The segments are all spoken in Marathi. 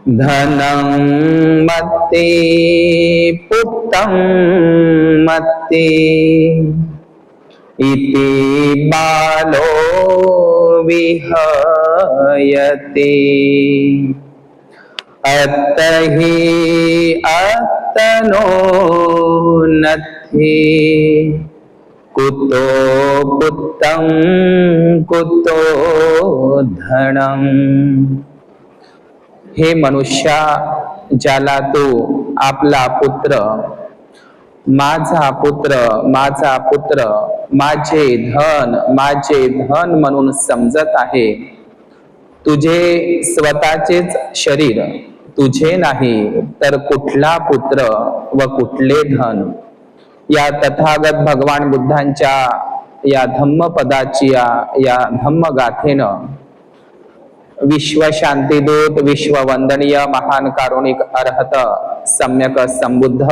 धनं मत्ते पुत्रं मत्ते इति बालो विहयते अतहि अतनो नत्थे कुतो पुत्रं कुतो धनम्। हे मनुष्या, ज्याला तू आपला पुत्र, माझा पुत्र, माझा पुत्र, माझे धन म्हणून समजत आहे, तुझे स्वतःचेच शरीर तुझे नाही तर कुठला पुत्र व कुठले धन। या तथागत भगवान बुद्धांच्या या धम्मपदाची या धम्मगाथेनं विश्व शांतीदूत, विश्व वंदनीय महान कारुणिक अर्हत सम्यक संबुद्ध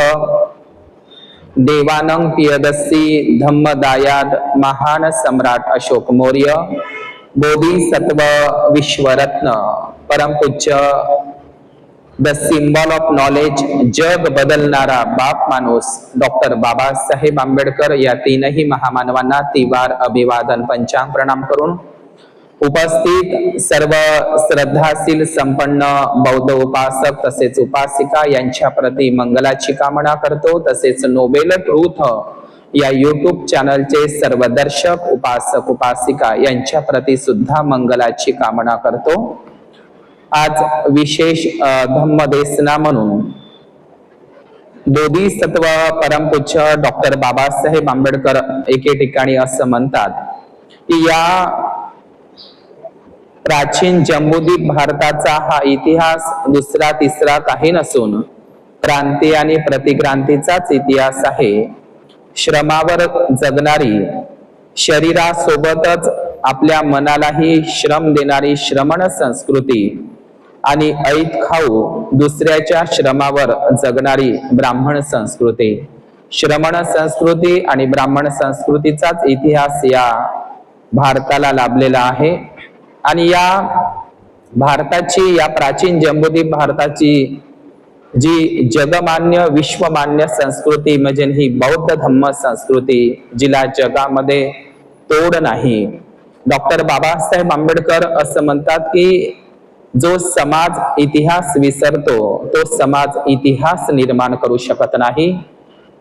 देवानंग पियदस्सी धम्मदायाद महान सम्राट अशोक मौर्य, बोधिसत्व विश्वरत्न परमपूज्य द सिम्बॉल ऑफ नॉलेज, जग बदलणारा बाप माणूस डॉक्टर बाबासाहेब आंबेडकर या तीनही महामानवांना तिवार अभिवादन पंचांग प्रणाम करून उपस्थित सर्व श्रद्धाशील संपन्न बौद्ध उपासक तसेच उपासिका यांच्या प्रती मंगलाची कामना करतो। तसेच नोबेल ट्रूथ या यूट्यूब चॅनलचे सर्व दर्शक उपासक उपासिका यांच्या प्रती सुद्धा मंगलाची कामना करतो। आज विशेष धम्मदेसना म्हणून बोधिसत्व परमपूज्य डॉक्टर बाबासाहेब आंबेडकर एके ठिकाणी असं म्हणतात की या प्राचीन जम्बूद्वीप भारताचा हा इतिहास दुसरा तिसरा काही नसून क्रांती आणि प्रतिक्रांतीचाच इतिहास आहे। श्रमावर जगणारी, शरीरासोबतच आपल्या मनालाही श्रम देणारी श्रमण संस्कृती आणि ऐत खाऊ दुसऱ्याच्या श्रमावर जगणारी ब्राह्मण संस्कृती, श्रमण संस्कृती आणि ब्राह्मण संस्कृतीचाच इतिहास या भारताला लाभलेला आहे। आणि या भारताची, या प्राचीन जम्बूद्वीप भारताची जी जगमान्य विश्वमान्य संस्कृती म्हणजे ही बौद्ध धम्म संस्कृती, जिला जगामध्ये तोड नाही। डॉक्टर बाबासाहेब आंबेडकर असं म्हणतात की जो समाज इतिहास विसरतो तो समाज इतिहास निर्माण करू शकत नाही।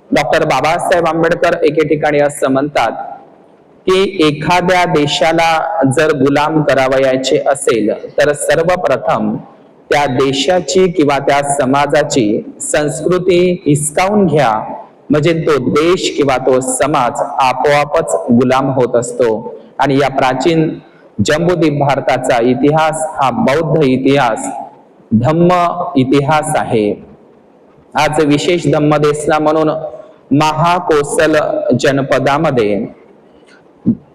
डॉक्टर बाबासाहेब आंबेडकर एके ठिकाणी असं म्हणतात की एखाद्या देशाला जर गुलाम करावयाचे असेल तर सर्वप्रथम त्या देशाची किंवा त्या समाजाची संस्कृती हिसकावून घ्या, म्हणजे तो देश किंवा तो समाज आपोआपच गुलाम होत असतो। आणि या प्राचीन जम्बूद्वीप भारताचा इतिहास हा बौद्ध इतिहास, धम्म इतिहास आहे। आज विशेष धम्मदेसना म्हणून महाकोसल जनपदामध्ये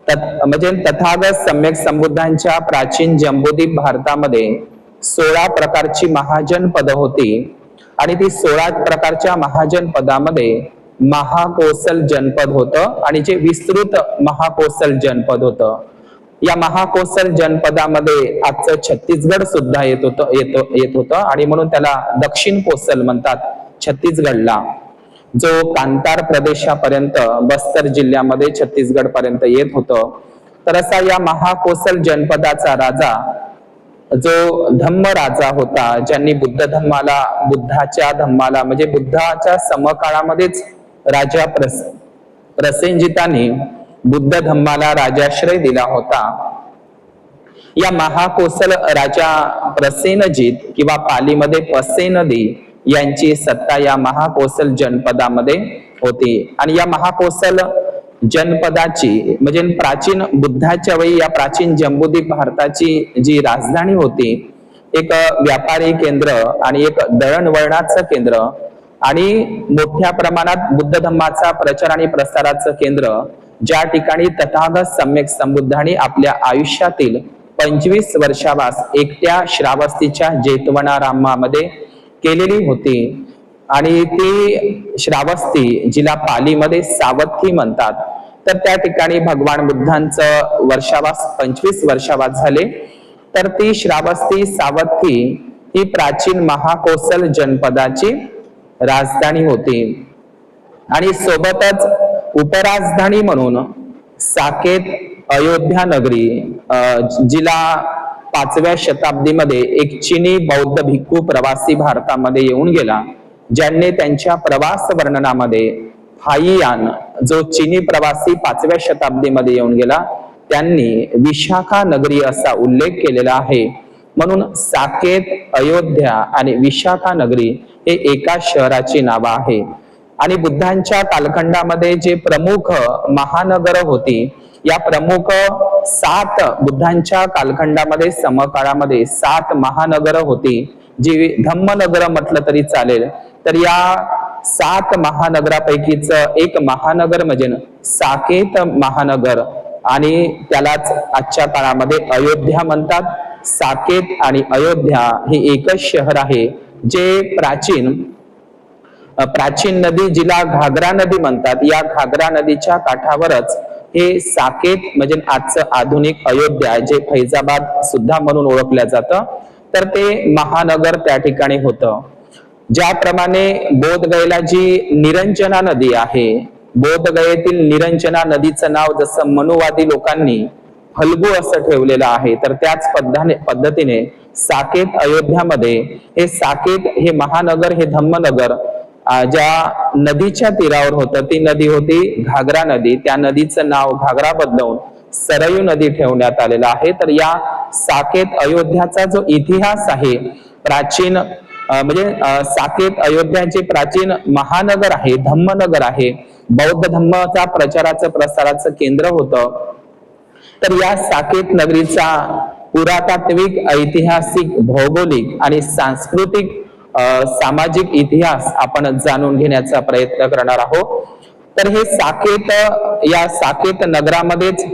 म्हणजे तथागत सम्यक संबुद्धांच्या प्राचीन जम्बूद्वीप भारतामध्ये 16 प्रकारची महाजन पद होती आणि ती 16 प्रकारच्या महाजन पदामध्ये महाकोसल जनपद होतं आणि जे विस्तृत महाकोसल जनपद होतं। या महाकोसल जनपदामध्ये आजचं छत्तीसगड सुद्धा येत होतं आणि म्हणून त्याला दक्षिण कोसल म्हणतात छत्तीसगडला, जो कांतार प्रदेशापर्यंत बस्तर जिल्ह्यामध्ये छत्तीसगड पर्यंत येत होतं। तर असा या महाकोसल जनपदाचा राजा जो धम्म राजा होता, ज्यांनी बुद्धाच्या धम्माला म्हणजे बुद्धाच्या समकाळामध्येच राजा प्रसेनजितांनी बुद्ध धम्माला राजाश्रय दिला होता। या महाकोसल राजा प्रसेनजित किंवा पालीमध्ये पसेनदी यांची सत्ता या महाकोसल जनपदामध्ये होती। आणि या महाकोसल जनपदाची म्हणजे प्राचीन बुद्धाच्या वेळी या प्राचीन जम्बूद्वीप भारताची जी राजधानी होती, एक व्यापारी केंद्र आणि एक दळणवळणाचं केंद्र आणि मोठ्या प्रमाणात बुद्ध धम्माचा प्रचार आणि प्रसाराचं केंद्र, ज्या ठिकाणी तथागत सम्यक संबुद्धांनी आपल्या आयुष्यातील 25 वर्षावास एकट्या श्रावस्तीच्या जेतवनारामामध्ये केलेली होती। आणि ती श्रावस्ती, जिला पालीमध्ये सावत्ती म्हणतात, तर त्या ठिकाणी भगवान बुद्धांचं वर्षावास 25 वर्षावास झाले। तर ती श्रावस्ती सावत्ती ही प्राचीन महाकोसल जनपदाची राजधानी होती आणि सोबतच उपराजधानी म्हणून साकेत अयोध्या नगरी, जिला 5व्या शताब्दीमध्ये एक चीनी बौद्ध भिक्खू प्रवासी भारतामध्ये येऊन गेला, ज्यांनी त्यांच्या प्रवास वर्णनामध्ये फाईयान, जो चीनी प्रवासी 5व्या शताब्दीमध्ये येऊन गेला, त्यांनी विशाखा नगरी असा उल्लेख केलेला आहे. म्हणून साकेत, अयोध्या आणि विशाखा नगरी हे एका शहराची नावं आहे. आणि बुद्धांच्या कालखंडामध्ये जे प्रमुख महानगर होती, या प्रमुख 7 बुद्धांच्या कालखंडामध्ये समकाळामध्ये 7 महानगर होती, जी धम्मनगर म्हटलं तरी चालेल. तर या 7 महानगरापैकीच एक महानगर म्हणजे साकेत महानगर, आणि त्यालाच आजच्या काळामध्ये अयोध्या म्हणतात. साकेत आणि अयोध्या हे एकच शहर आहे, जे प्राचीन नदी, जिला घागरा नदी म्हणतात, या घागरा नदीच्या काठावरच हे साकेत म्हणजे आजचं आधुनिक अयोध्या, जे फैजाबाद सुद्धा म्हणून ओळखलं जातं, तर ते महानगर त्या ठिकाणी होतं. ज्याप्रमाणे बोधगयेला जी निरंजना नदी आहे, बोधगयेतील निरंजना नदीचं नाव जसं मनुवादी लोकांनी फल्गू असं ठेवलेलं आहे, तर त्याच पद्धतीने साकेत अयोध्यामध्ये हे साकेत हे महानगर, हे धम्मनगर ज्या नदीच्या तीरावर होतं, ती नदी होती घागरा नदी. त्या नदीचं नाव घागरा बदलवून सरयू नदी ठेवण्यात आलेलं आहे. तर या साकेत अयोध्याचा जो इतिहास आहे प्राचीन, म्हणजे साकेत अयोध्याचे प्राचीन महानगर आहे, धम्मनगर आहे, बौद्ध धम्माचा प्रचाराचं प्रसाराचं केंद्र होतं. तर या साकेत नगरीचा पुरातात्विक, ऐतिहासिक, भौगोलिक आणि सांस्कृतिक सामाजिक इतिहास आपण जाणून घेण्याचा प्रयत्न करणार आहोत. तर हे साकेत, या साकेत नगरामध्येच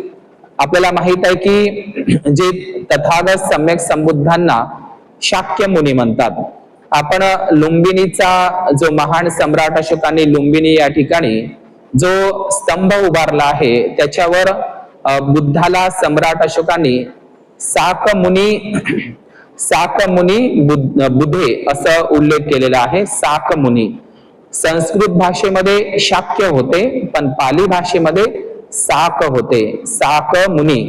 आपल्याला माहित आहे की जे तथागत सम्यक संबुद्धांना शाक्य मुनी म्हणतात. आपण लुंबिनीचा जो महान सम्राट अशोकाने लुंबिनी या ठिकाणी जो स्तंभ उभारला आहे, त्याच्यावर बुद्धाला सम्राट अशोकाने साक मुनी बुद्धे असं उल्लेख केलेला आहे. साक मुनी संस्कृत भाषेमध्ये शाक्य होते, पण पाली भाषेमध्ये साक होते, साक मुनी.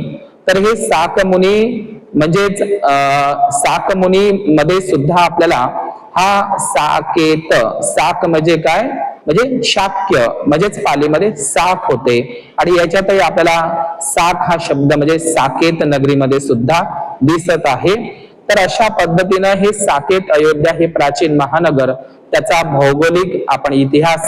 तर हे साक मुनी म्हणजेच साक मुनी मध्ये सुद्धा आपल्याला हा साकेत, साक म्हणजे काय, म्हणजे शाक्य, म्हणजेच पालीमध्ये साक होते, आणि याच्यातही आपल्याला साक हा शब्द म्हणजे साकेत नगरीमध्ये सुद्धा दिसत आहे. तर अशा पद्धतीनं हे साकेत अयोध्या हे प्राचीन महानगर, त्याचा भौगोलिक आपण इतिहास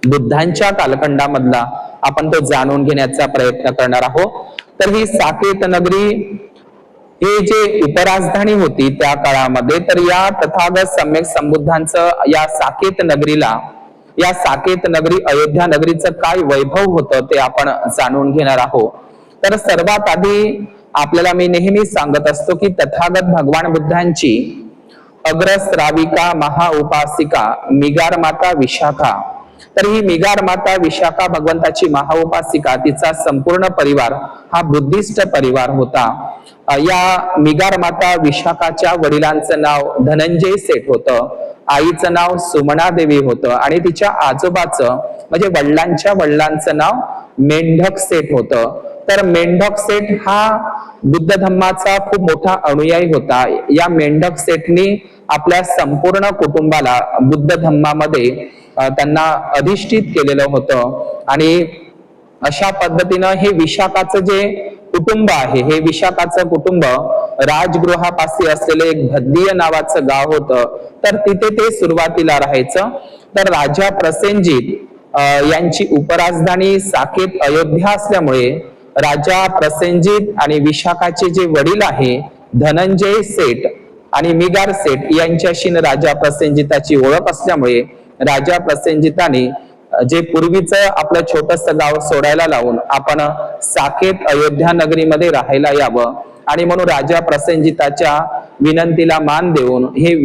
बुद्धांच्या कालखंडामधला आपण तो जाणून घेण्याचा प्रयत्न करणार आहोत. तर ही साकेत नगरी हे जे उपराजधानी होती त्या काळामध्ये, तर या तथागत सम्यक संबुद्धांचं या साकेत नगरीला, या साकेत नगरी अयोध्या नगरीचं काय वैभव होतं ते आपण जाणून घेणार आहोत. तर सर्वात आधी आपल्याला मी नेहमी सांगत असतो की तथागत भगवान बुद्धांची अग्रश्राविका महाउपासिका मिगार माता विशाखा, तर ही मिगार माता विशाखा भगवंताची महाउपासिका, तिचा संपूर्ण परिवार हा बुद्धिस्ट परिवार होता. या मिगार माता विशाखाच्या वडिलांचं नाव धनंजय सेठ होतं, आईचं नाव सुमना देवी होतं, आणि तिच्या आजोबाचं म्हणजे वडिलांच्या वडिलांचं नाव मेंढक सेठ होतं. तर मेंढक सेठ हा बुद्ध धम्माचा खूप मोठा अनुयायी होता. या मेंढक सेठनी आपल्या संपूर्ण कुटुंबाला बुद्ध धम्मामध्ये त्यांना अधिष्ठित केलेलं होतं. आणि अशा पद्धतीनं हे विशाखाचं जे कुटुंब आहे, हे विशाखाचं कुटुंब राजगृहापाशी असलेले एक भद्दीय नावाचं गाव होतं, तर तिथे ते सुरुवातीला राहायचं. तर राजा प्रसेनजित यांची उपराजधानी साकेत अयोध्या असल्यामुळे राजा प्रसेनजित आणि विशाखाचे जे वडील आहे धनंजय सेठ आणि मिगार सेठ यांच्याशी राजा प्रसेनजिताची ओळख असल्यामुळे राजा प्रसेनजिताने जे पूर्वीचं आपलं छोटस गाव सोडायला लावून आपण साकेत अयोध्या नगरीमध्ये राहायला यावं, आणि म्हणून राजा प्रसेनजिताच्या विनंतीला मान देऊन हे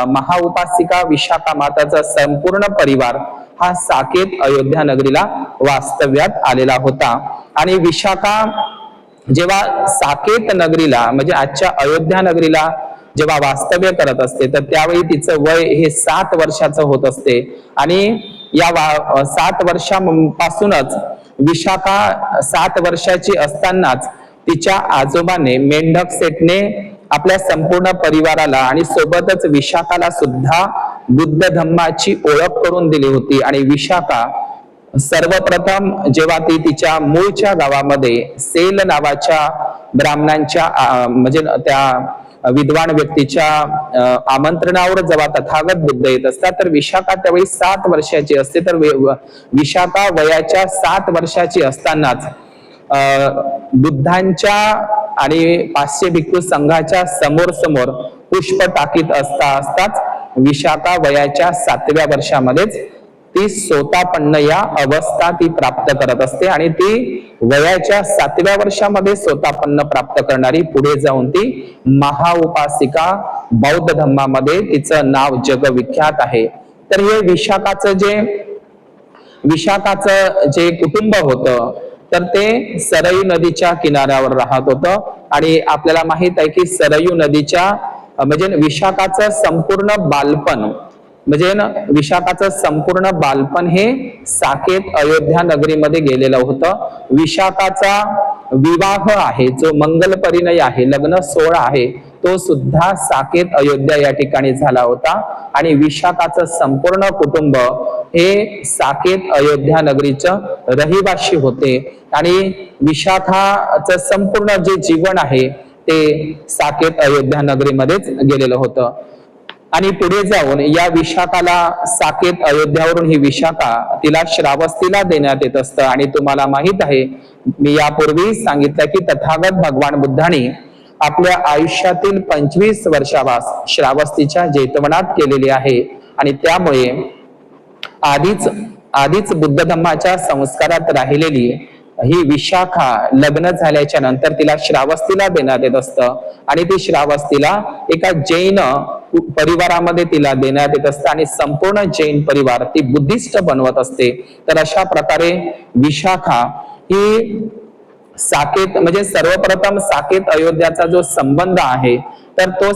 महाउपासिका विशाखा माताचा संपूर्ण परिवार हा साकेत अयोध्या नगरीला वास्तव्यात आलेला होता. आणि विशाखा जेव्हा साकेत नगरीला म्हणजे आजच्या अयोध्या नगरीला जेव्हा वास्तव्य करत असते तर त्यावेळी तिचं वय हे 7 वर्षाचं होत असते आणि या 7 वर्षापासूनच विशाखा 7 वर्षाची असतानाच तिच्या आजोबाने मेंढक सेठने आपल्या संपूर्ण परिवाराला आणि सोबतच विशाखाला सुद्धा बुद्ध धम्माची ओळख करून दिली होती। आणि विशाखा सर्वप्रथम जेव्हा ती तिच्या मूळच्या गावामध्ये सेल नावाच्या ब्राह्मणांच्या म्हणजे त्या विद्वान व्यक्तीच्या आमंत्रणावर जेव्हा तथागत बुद्ध येत असतात तर विशाखा त्यावेळी 7 वर्षाची असते। तर विशाखा वयाच्या 7 वर्षाची असतानाच बुद्धांच्या आणि 500 भिक्खू संघाच्या समोर समोर पुष्प टाकीत असताच विशाखा वयाच्या 7व्या वर्षामध्येच ती सोतापन्न या अवस्था ती प्राप्त करत असते आणि ती वयाच्या 7व्या वर्षामध्ये सोतापन्न प्राप्त करणारी पुढे जाऊन ती महाउपासिका बौद्ध धम्मामध्ये तिचं नाव जगविख्यात आहे। तर हे विशाखाचं जे कुटुंब होतं तर ते सरयू नदीच्या किनाऱ्यावर राहत होतं आणि आपल्याला माहित आहे की सरयू नदीच्या म्हणजे विशाखाचं संपूर्ण बालपण हे साकेत अयोध्या नगरीमध्ये गेलेलं होतं। विशाखाचा विवाह आहे जो मंगल परिणय आहे, लग्न सोहळा आहे, तो सुद्धा साकेत अयोध्या या ठिकाणी झाला होता आणि विशाखाचं संपूर्ण कुटुंब हे साकेत अयोध्या नगरीचं रहिवाशी होते आणि विशाखाचं संपूर्ण जे जीवन आहे ते साकेत अयोध्या नगरीमध्येच गेलेलं होतं। आणि पुढे जाऊन या विशाखाला साकेत अयोध्यावरून ही विशाखा तिला श्रावस्तीला देण्यात येत असतं आणि तुम्हाला माहित आहे मी यापूर्वी सांगितलं की तथागत भगवान बुद्धांनी आपल्या आयुष्यातील 25 वर्षावास श्रावस्तीच्या जेतवनात केलेली आहे आणि त्यामुळे आधीच बुद्ध धम्माच्या संस्कारात राहिलेली ही विशाखा लग्न झाल्याच्या नंतर तिला श्रावस्तीला देण्यात येत असतं आणि ती श्रावस्तीला एका जैन परिवारामध्ये तिला देण्यात येत असतं आणि संपूर्ण जैन परिवार ती बुद्धिस्ट बनवत असते। तर अशा प्रकारे विशाखा ही साकेत म्हणजे सर्वप्रथम साकेत अयोध्याचा जो संबंध आहे तर तो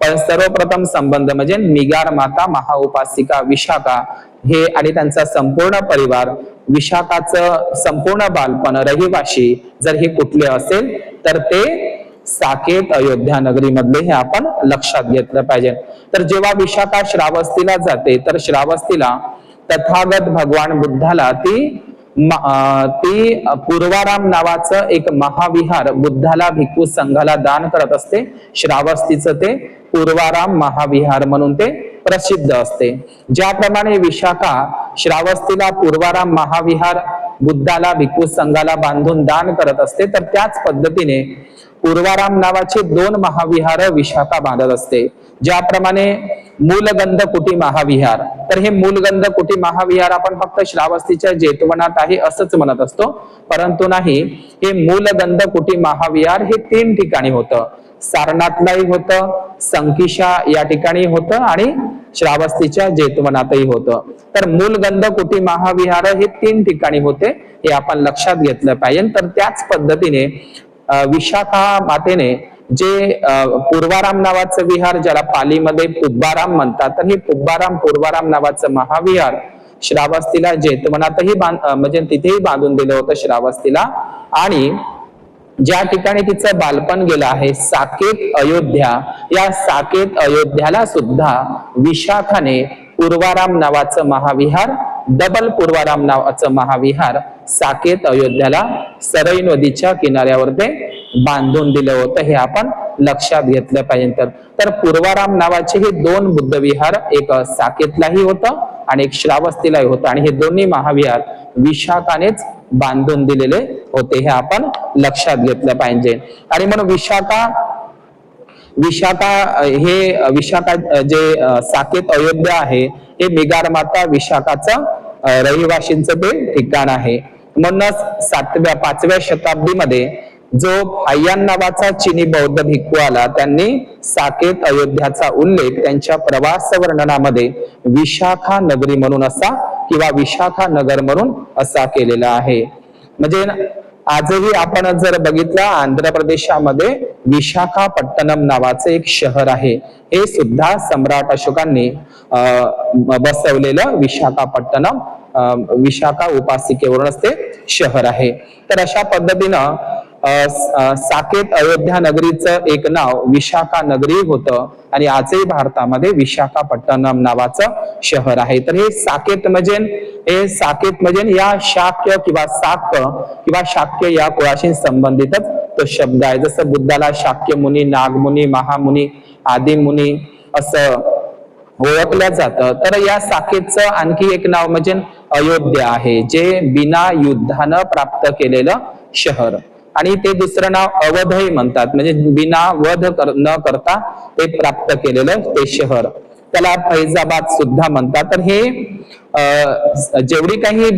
सर्वप्रथम संबंध म्हणजे निगार माता महाउपासिका विशाखा हे आणि त्यांचा संपूर्ण परिवार, विशाखाचं संपूर्ण बालपण रहिवाशी जर हे कुठले असेल तर ते साकेत अयोध्या नगरी मधले हे आपण लक्षात घेतलं पाहिजे। तर जेव्हा विशाखा श्रावस्तीला जाते तर श्रावस्तीला तथागत भगवान बुद्धाला ती पूर्वाराम नावाचं एक महाविहार बुद्धाला भिक्खू संघाला दान करत असते। श्रावस्तीचं ते पूर्वाराम महाविहार म्हणून ते प्रसिद्ध असते। ज्याप्रमाणे विशाखा श्रावस्तीला पूर्वाराम महाविहार बुद्धाला भिक्खू संघाला बांधून दान करत असते तर त्याच पद्धतीने पूर्वाराम नावाचे 2 महाविहार विशाखा बांधत असते। ज्याप्रमाणे मूलगंध कुटी महाविहार, तर हे मूलगंध कुटी महाविहार आपण फक्त श्रावस्तीच्या जेतवनात आहे असंच म्हणत असतो, परंतु नाही, हे मूलगंध कुटी महाविहार हे 3 ठिकाणी होतं। सारनाथलाही होतं, संकिशा या ठिकाणी होतं आणि श्रावस्तीच्या जेतवनातही होतं। तर मूलगंध कुटी महाविहार हे 3 ठिकाणी होते हे आपण लक्षात घेतलं पाहिजे। तर त्याच पद्धतीने विशाखा मातेने जे पूर्वाराम नावाचं विहार ज्याला पालीमध्ये पुब्बाराम म्हणतात, तर हे पुब्बाराम पूर्वाराम नावाचं महाविहार श्रावस्तीला जेतवनातही म्हणजे तिथेही बांधून दिलं होतं श्रावस्तीला। आणि ज्या ठिकाणी तिचं बालपण गेलं आहे साकेत अयोध्या, या साकेत अयोध्याला सुद्धा विशाखाने पूर्वाराम नावाचं महाविहार, डबल पूर्वाराम नावाचं महाविहार साकेत अयोध्याला सरयू नदीच्या किनाऱ्यावर ते बांधून दिलं होतं हे आपण लक्षात घेतलं पाहिजे। तर पूर्वाराम नावाचे हे 2 बुद्ध विहार एक साकेतलाही होतं आणि एक श्रावस्तीलाही होतं आणि हे दोन्ही महाविहार विशाखानेच बांधून दिलेले होते हे आपण लक्षात घेतलं पाहिजे। आणि म्हणून विशाखा जे साकेत अयोध्या आहे हे निगार माता विशाखाचं रहिवाशींचं ते ठिकाण आहे। म्हणूनच 5व्या शताब्दीमध्ये जो हाय्यान नावाचा चिनी बौद्ध भिक्खू आला, त्यांनी साकेत अयोध्याचा उल्लेख त्यांच्या प्रवास वर्णनामध्ये विशाखा नगरी म्हणून असा किंवा विशाखा नगर म्हणून असा केलेला आहे। म्हणजे आजही आपण जर बघितलं आंध्र प्रदेशामध्ये विशाखापट्टणम नावाचं एक शहर आहे, हे सुद्धा सम्राट अशोकांनी बसवलेलं विशाखापट्टणम विशाखा उपासिकेवरूनच ते शहर आहे. तर अशा पद्धतीनं साकेत अयोध्या नगरीचं एक नाव विशाखा नगरी होतं आणि आजही भारतामध्ये विशाखापट्टणम नावाचं शहर आहे. तर हे साकेत म्हणजे या शाक्य किंवा शाक्य या कुळाशी संबंधितच तो शब्द आहे. जसं बुद्धाला शाक्य मुनी, नागमुनी, महामुनी, आदिमुनी असं ओळखलं जातं, तर या साकेतचं आणखी एक नाव म्हणजे अयोध्या आहे, जे बिना युद्धानं प्राप्त केलेलं शहर. आणि ते दुसरं नाव अवधही म्हणतात, म्हणजे बिना वध न करता ते प्राप्त केलेलं ते शहर. त्याला फैजाबाद सुद्धा म्हणतात. तर हे जेवढी काही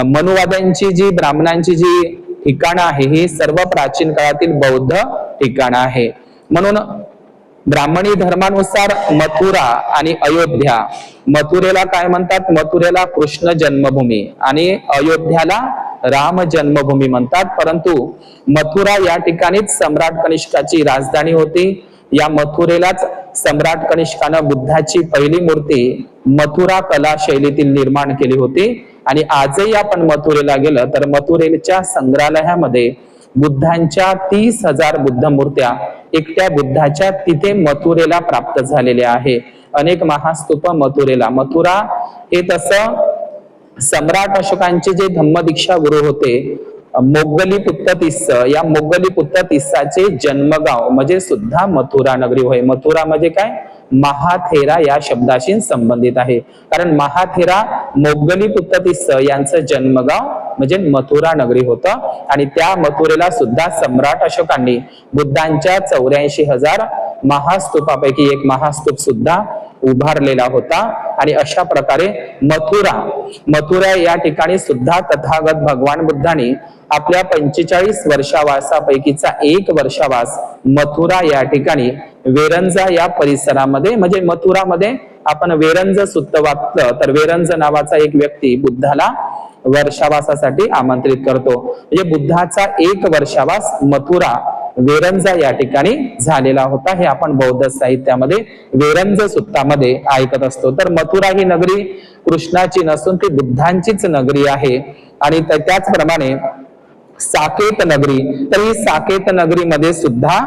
मनुवाद्यांची जी ब्राह्मणांची जी ठिकाणं आहे, ही सर्व प्राचीन काळातील बौद्ध ठिकाणं आहे. म्हणून ब्राह्मणी धर्मानुसार मथुरा आणि अयोध्या, मथुरेला काय म्हणतात, मथुरेला कृष्ण जन्मभूमी आणि अयोध्याला राम जन्मभूमी म्हणतात. परंतु मथुरा या ठिकाणीच सम्राट कनिष्काची राजधानी होती. या मथुरेलाच सम्राट कनिष्कानं बुद्धाची पहिली मूर्ती मथुरा कला शैलीतील निर्माण केली होती. आणि आजही आपण मथुरेला गेलं तर मथुरेच्या संग्रहालयामध्ये बुद्धांच्या 30,000 बुद्ध मूर्त्या एकट्या बुद्धाच्या तिथे मथुरेला प्राप्त झालेल्या आहे. अनेक महास्तूप मथुरेला. मथुरा हे तसं सम्राट अशोकांचे जे धम्मदीक्षा गुरु होते मोग्गलीपुत्त तिस्स, या मोग्गलीपुत्त तिस्साचे जन्मगाव म्हणजे सुद्धा मथुरा नगरी होय. मथुरा म्हणजे काय, महाथेरा या शब्दाशी संबंधित आहे. कारण महाथेरा मोग्गलीपुत्त तिस्स यांचं जन्मगाव म्हणजे मथुरा नगरी होतं. आणि त्या मथुरेला सुद्धा सम्राट अशोकांनी बुद्धांच्या 84,000 महास्तूपापैकी एक महास्तूप सुद्धा उभारलेला होता. आणि अशा प्रकारे मथुरा या ठिकाणी सुद्धा तथागत भगवान बुद्धांनी आपल्या 45 वर्षावासापैकीचा एक वर्षावास मथुरा या ठिकाणी वेरंजा या परिसरामध्ये, म्हणजे मथुरामध्ये आपण वेरंज सुत्त वाचलं तर वेरंज नावाचा एक व्यक्ती बुद्धाला वर्षावासासाठी आमंत्रित करतो. म्हणजे बुद्धाचा एक वर्षावास मथुरा वेरंजा या ठिकाणी झालेला होता. हे आपण बौद्ध साहित्यामध्ये वेरंज सुत्तामध्ये ऐकत असतो. तर मथुरा ही नगरी कृष्णाची नसून ती बुद्धांचीच नगरी आहे. आणि त्याचप्रमाणे साकेत नगरी, तर ही साकेत नगरीमध्ये सुद्धा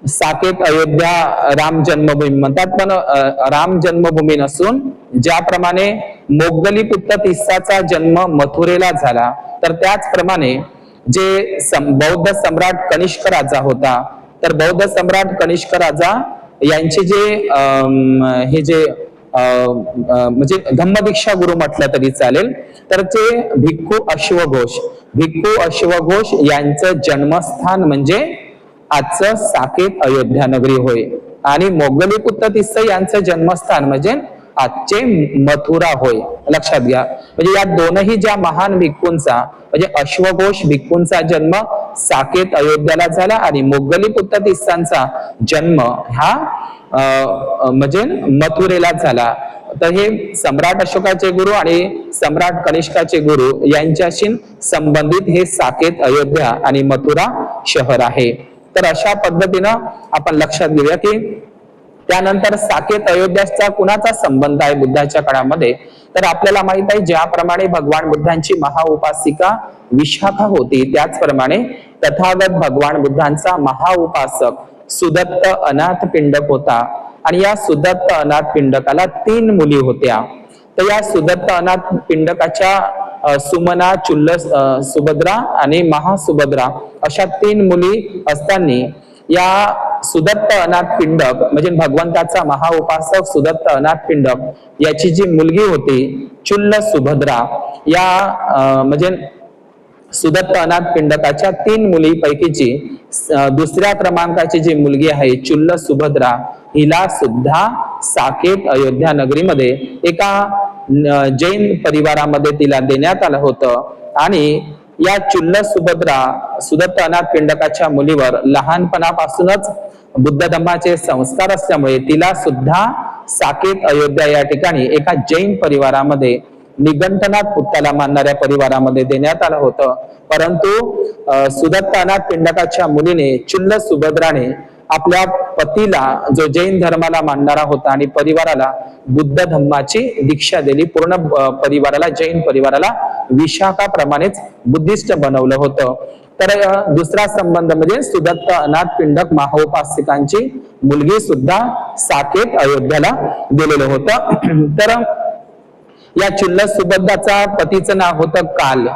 साकेत अयोध्या राम जन्मभूमी म्हणतात, पण राम जन्मभूमी नसून ज्याप्रमाणे मोग्गलीपुत्त तिस्साचा जन्म मथुरेला झाला, तर त्याचप्रमाणे जे बौद्ध सम्राट कनिष्क राजा होता, तर बौद्ध सम्राट कनिष्क राजा यांचे जे हे जे म्हणजे धम्मदीक्षा गुरु म्हटलं तरी चालेल, तर ते भिक्खू अश्वघोष यांचं जन्मस्थान म्हणजे आजचं साकेत अयोध्या नगरी होय. आणि मोग्गलीपुत्त तिस्स यांचं जन्मस्थान म्हणजे आजचे मथुरा होय. लक्षात घ्या. म्हणजे या दोनही ज्या महान भिक्खूंचा म्हणजे अश्वघोष भिक्खूंचा जन्म साकेत अयोध्याला झाला आणि मोग्गलीपुत्त तिस्सांचा जन्म हा म्हणजे मथुरेला झाला. तर हे सम्राट अशोकाचे गुरु आणि सम्राट कनिष्काचे गुरु यांच्याशी संबंधित हे साकेत अयोध्या आणि मथुरा शहर आहे. तर अशा पद्धतीनं आपण लक्षात घेऊया की त्यानंतर साकेत अयोध्याचा कुणाचा संबंध आहे बुद्धाच्या काळामध्ये. तर आपल्याला माहित आहे ज्याप्रमाणे भगवान बुद्धांची महाउपासिका विशाखा होती, त्याचप्रमाणे तथागत भगवान बुद्धांचा महाउपासक सुदत्त अनाथ पिंडक होता. आणि या सुदत्त अनाथ पिंडकाला 3 मुली होत्या. तर या सुदत्त अनाथ पिंडकाच्या सुमना, चुल्ल सुभद्रा आणि महासुभद्रा अशा 3 मुली असताना या सुदत्त अनाथ पिंडक म्हणजे भगवंताचा महाउपासक सुदत्त अनाथ पिंडक याची जी मुलगी होती चुल्ल सुभद्रा, या म्हणजे सुदत्त अनाथ पिंडकाच्या 3 मुलीपैकीची दुसऱ्या क्रमांकाची जी मुलगी आहे चुल्ल सुभद्रा, हिला सुद्धा साकेत अयोध्या नगरीमध्ये एका जैन परिवारामध्ये तिला देण्यात आलं होतं. आणि या चुल्ल सुभद्रा सुदत्त अनाथ पिंडकाच्या मुलीवर लहानपणापासूनच बुद्ध धम्माचे संस्कार असल्यामुळे तिला सुद्धा साकेत अयोध्या या ठिकाणी एका जैन परिवारामध्ये निगंठनाथ पुत्ताला मानणाऱ्या परिवारामध्ये देण्यात आलं होतं. परंतु सुदत्तानाथ पिंडकाच्या मुलीने चुल्ल सुभद्राने आपल्या पतीला, जो जैन धर्माला मानणारा होता आणि परिवाराला बुद्ध धम्माची दीक्षा दिली, पूर्ण परिवाराला, जैन परिवाराला विशाखाप्रमाणेच बुद्धिस्ट बनवलं होतं. तर दुसरा संबंध म्हणजे सुदत्तनाथ पिंडक महोपासिकांची मुलगी सुद्धा साकेत अयोध्याला दिलेलं होतं. तर या चुल्ल सुभद्राचा पतीचं नाव होतं काल,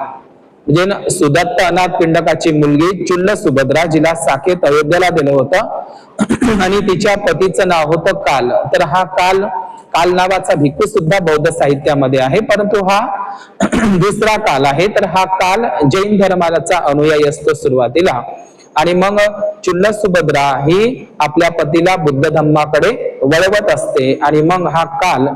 म्हणजे सुदत्तनाथ पिंडकाची मुलगी चुल्ल सुभद्रा, जिला साकेत अयोध्येला दिलं होतं आणि तिच्या पतीचं नाव होतं काल. तर हा काल नावाचा भिक्खू सुद्धा बौद्ध साहित्यामध्ये आहे, परंतु हा दुसरा काल आहे. तर हा काल जैन धर्माचा अनुयायी असतो सुरुवातीला, आणि मग चुल्ल सुभद्रा ही आपल्या पतीला बुद्ध धम्माकडे वळवत असते, आणि मग हा काल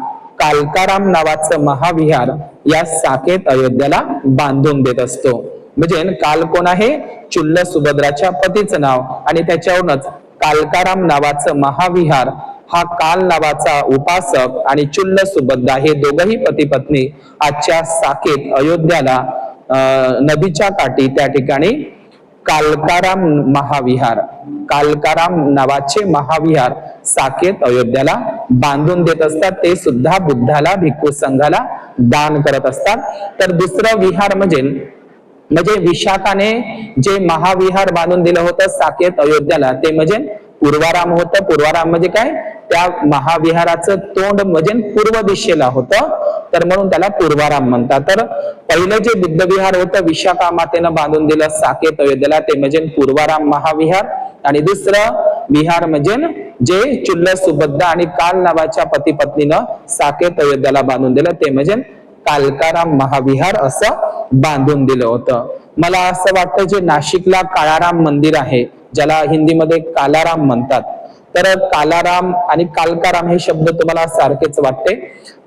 कालकाराम नावाचं महाविहार या साकेत अयोध्याला बांधून देत असतो. म्हणजे काल कोण आहे? चुल्ल सुभद्राच्या पतीचं नाव, आणि त्याच्यावरूनच कालकाराम नावाचं महाविहार हा काल नावाचा उपासक आणि चुल्ल सुभद्रा हे दोघही पती पत्नी आजच्या साकेत अयोध्याला नदीच्या काठी त्या ठिकाणी कालकाराम महाविहार, कालकाराम नावाचे महाविहार साकेत अयोध्याला बांधून देत असतात. ते सुद्धा बुद्धाला, भिक्खू संघाला दान करत असतात. तर दुसरं विहार म्हणजे विशाखाने जे महाविहार बांधून दिलं होतं साकेत अयोध्याला, ते म्हणजे पूर्वाराम होतं. पूर्वाराम म्हणजे काय? त्या महाविहाराचं तोंड म्हणजे पूर्व दिशेला होतं, तर म्हणून त्याला पूर्वाराम म्हणतात. तर पहिलं जे बुद्ध विहार होतं विशाखा मातेनं बांधून दिलं साकेत अयोध्येला, ते म्हणजे पूर्वाराम महाविहार, आणि दुसरं विहार म्हणजे जे चुल्ल सुभद्रा आणि काल नावाच्या पती पत्नीनं साकेत अयोध्याला बांधून दिलं, ते म्हणजे कालकाराम महाविहार असं बांधून दिलं होतं. मला असं वाटतं जे नाशिकला काळाराम मंदिर आहे, ज्याला हिंदीमध्ये कालाराम म्हणतात, तर कालाराम आणि कालकाराम हे शब्द तुम्हाला सारखेच वाटते.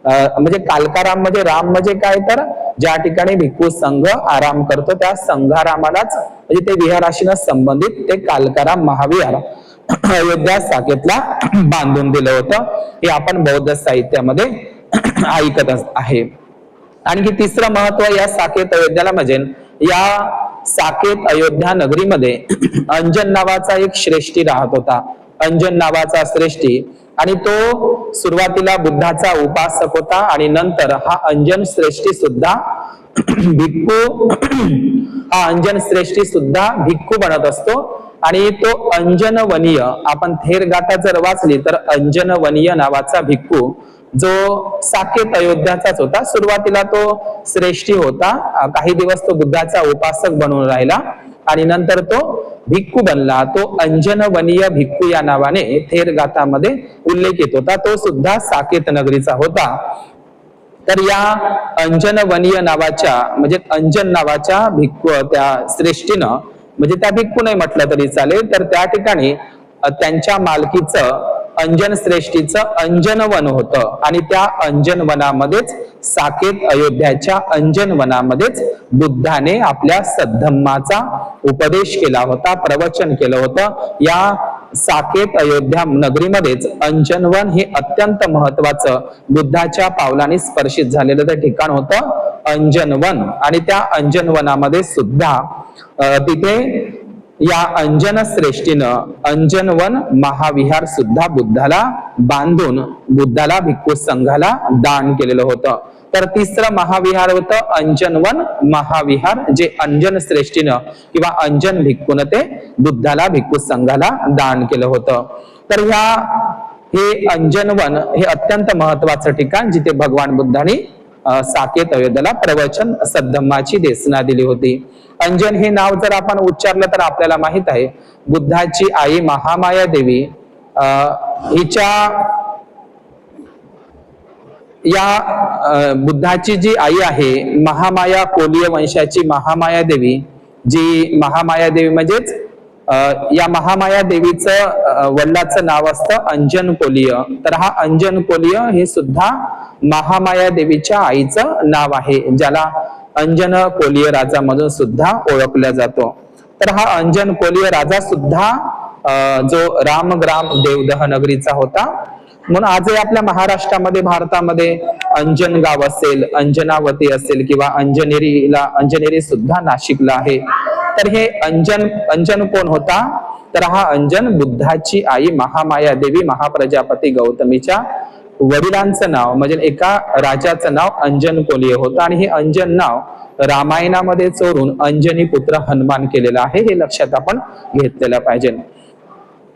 म्हणजे कालकाराम म्हणजे राम म्हणजे काय? तर ज्या ठिकाणी भिक्खू संघ आराम करतो त्या संघारामालाच म्हणजे ते विहाराशीनं संबंधित ते कालकाराम महाविहार अयोध्या साकेतला बांधून दिलं होतं. हे आपण बौद्ध साहित्यामध्ये ऐकत आहे. आणखी तिसरं महत्व या साकेत अयोध्याला म्हणजे या साकेत अयोध्या नगरीमध्ये अंजन नावाचा एक श्रेष्ठी राहत होता. अंजन नावाचा श्रेष्ठी, आणि तो सुरुवातीला बुद्धाचा उपासक होता, आणि नंतर हा अंजन श्रेष्ठी सुद्धा भिक्खू हा अंजन श्रेष्ठी सुद्धा भिक्खू बनत असतो. आणि तो अंजनवनीय, आपण थेर गाथा जर वाचली तर अंजनवनीय नावाचा भिक्खू जो साकेत अयोध्याचाच होता. सुरुवातीला तो श्रेष्ठी होता, काही दिवस तो बुद्धाचा उपासक बनून राहिला, आणि नंतर तो भिक्खू बनला. तो अंजनवनीय भिक्खू या नावाने थेर गाथामध्ये उल्लेख येत होता. तो सुद्धा साकेत नगरीचा होता. तर या अंजनवनीय नावाच्या म्हणजे अंजन नावाच्या भिक्खू त्या श्रेष्ठीनं, म्हणजे त्या भिक्खू नाही म्हटलं तरी चालेल, तर त्या ठिकाणी त्यांच्या मालकीचं अंजन श्रेष्ठीचं अंजनवन होतं, आणि त्या अंजनवनामध्येच साकेत अयोध्याच्या अंजनवनामध्येच बुद्धाने आपल्या सद्धम्माचा उपदेश केला होता, प्रवचन केलं होतं. या साकेत अयोध्या नगरीमध्येच अंजनवन हे अत्यंत महत्वाचं बुद्धाच्या पावलाने स्पर्शित झालेलं ते ठिकाण होतं अंजनवन. आणि त्या अंजनवनामध्ये सुद्धा तिथे या अंजन श्रेष्ठीनं अंजनवन महाविहार सुद्धा बुद्धाला बांधून बुद्धाला भिक्खू संघाला दान केलेलं होतं. तर तिसरं महाविहार होतं अंजनवन महाविहार, जे अंजन श्रेष्ठीनं किंवा अंजन भिक्खून ते बुद्धाला भिक्खू संघाला दान केलं होतं. तर हे अंजनवन हे अत्यंत महत्वाचं ठिकाण, जिथे भगवान बुद्धाने साकेत अयोध्याला प्रवचन सद्धम्माची देशना दिली होती. अंजन हे नाव जर आपण उच्चारलं तर आपल्याला माहित आहे बुद्धाची आई महामाया देवी हिच्या या बुद्धाची जी आई आहे महामाया कोलीय वंशाची महामाया देवी, जी महामाया देवी म्हणजेच या महामाया देवीचं वडिलाचं नाव असतं अंजन कोलीय. तर हा अंजन कोलीय हे सुद्धा महामाया देवीच्या आईचं नाव आहे, ज्याला अंजन कोलीय राजा म्हणून सुद्धा ओळखला जातो. तर हा अंजन कोलीय राजा सुद्धा जो रामग्राम देवदह नगरीचा होता, म्हणून आजही आपल्या महाराष्ट्रामध्ये, भारतामध्ये अंजन गाव असेल, अंजनावती असेल किंवा अंजनेरी सुद्धा नाशिकला आहे. तर हे अंजन कोण होता? तर हा अंजन बुद्धाची आई महामाया देवी महाप्रजापती गौतमीच्या वडिलांचं नाव म्हणजे एका राजाचं नाव अंजन कोलिय होतं आणि हे अंजन नाव रामायणामध्ये चोरून अंजनी पुत्र हनुमान केलेलं आहे, हे लक्षात आपण घेतलेलं पाहिजे.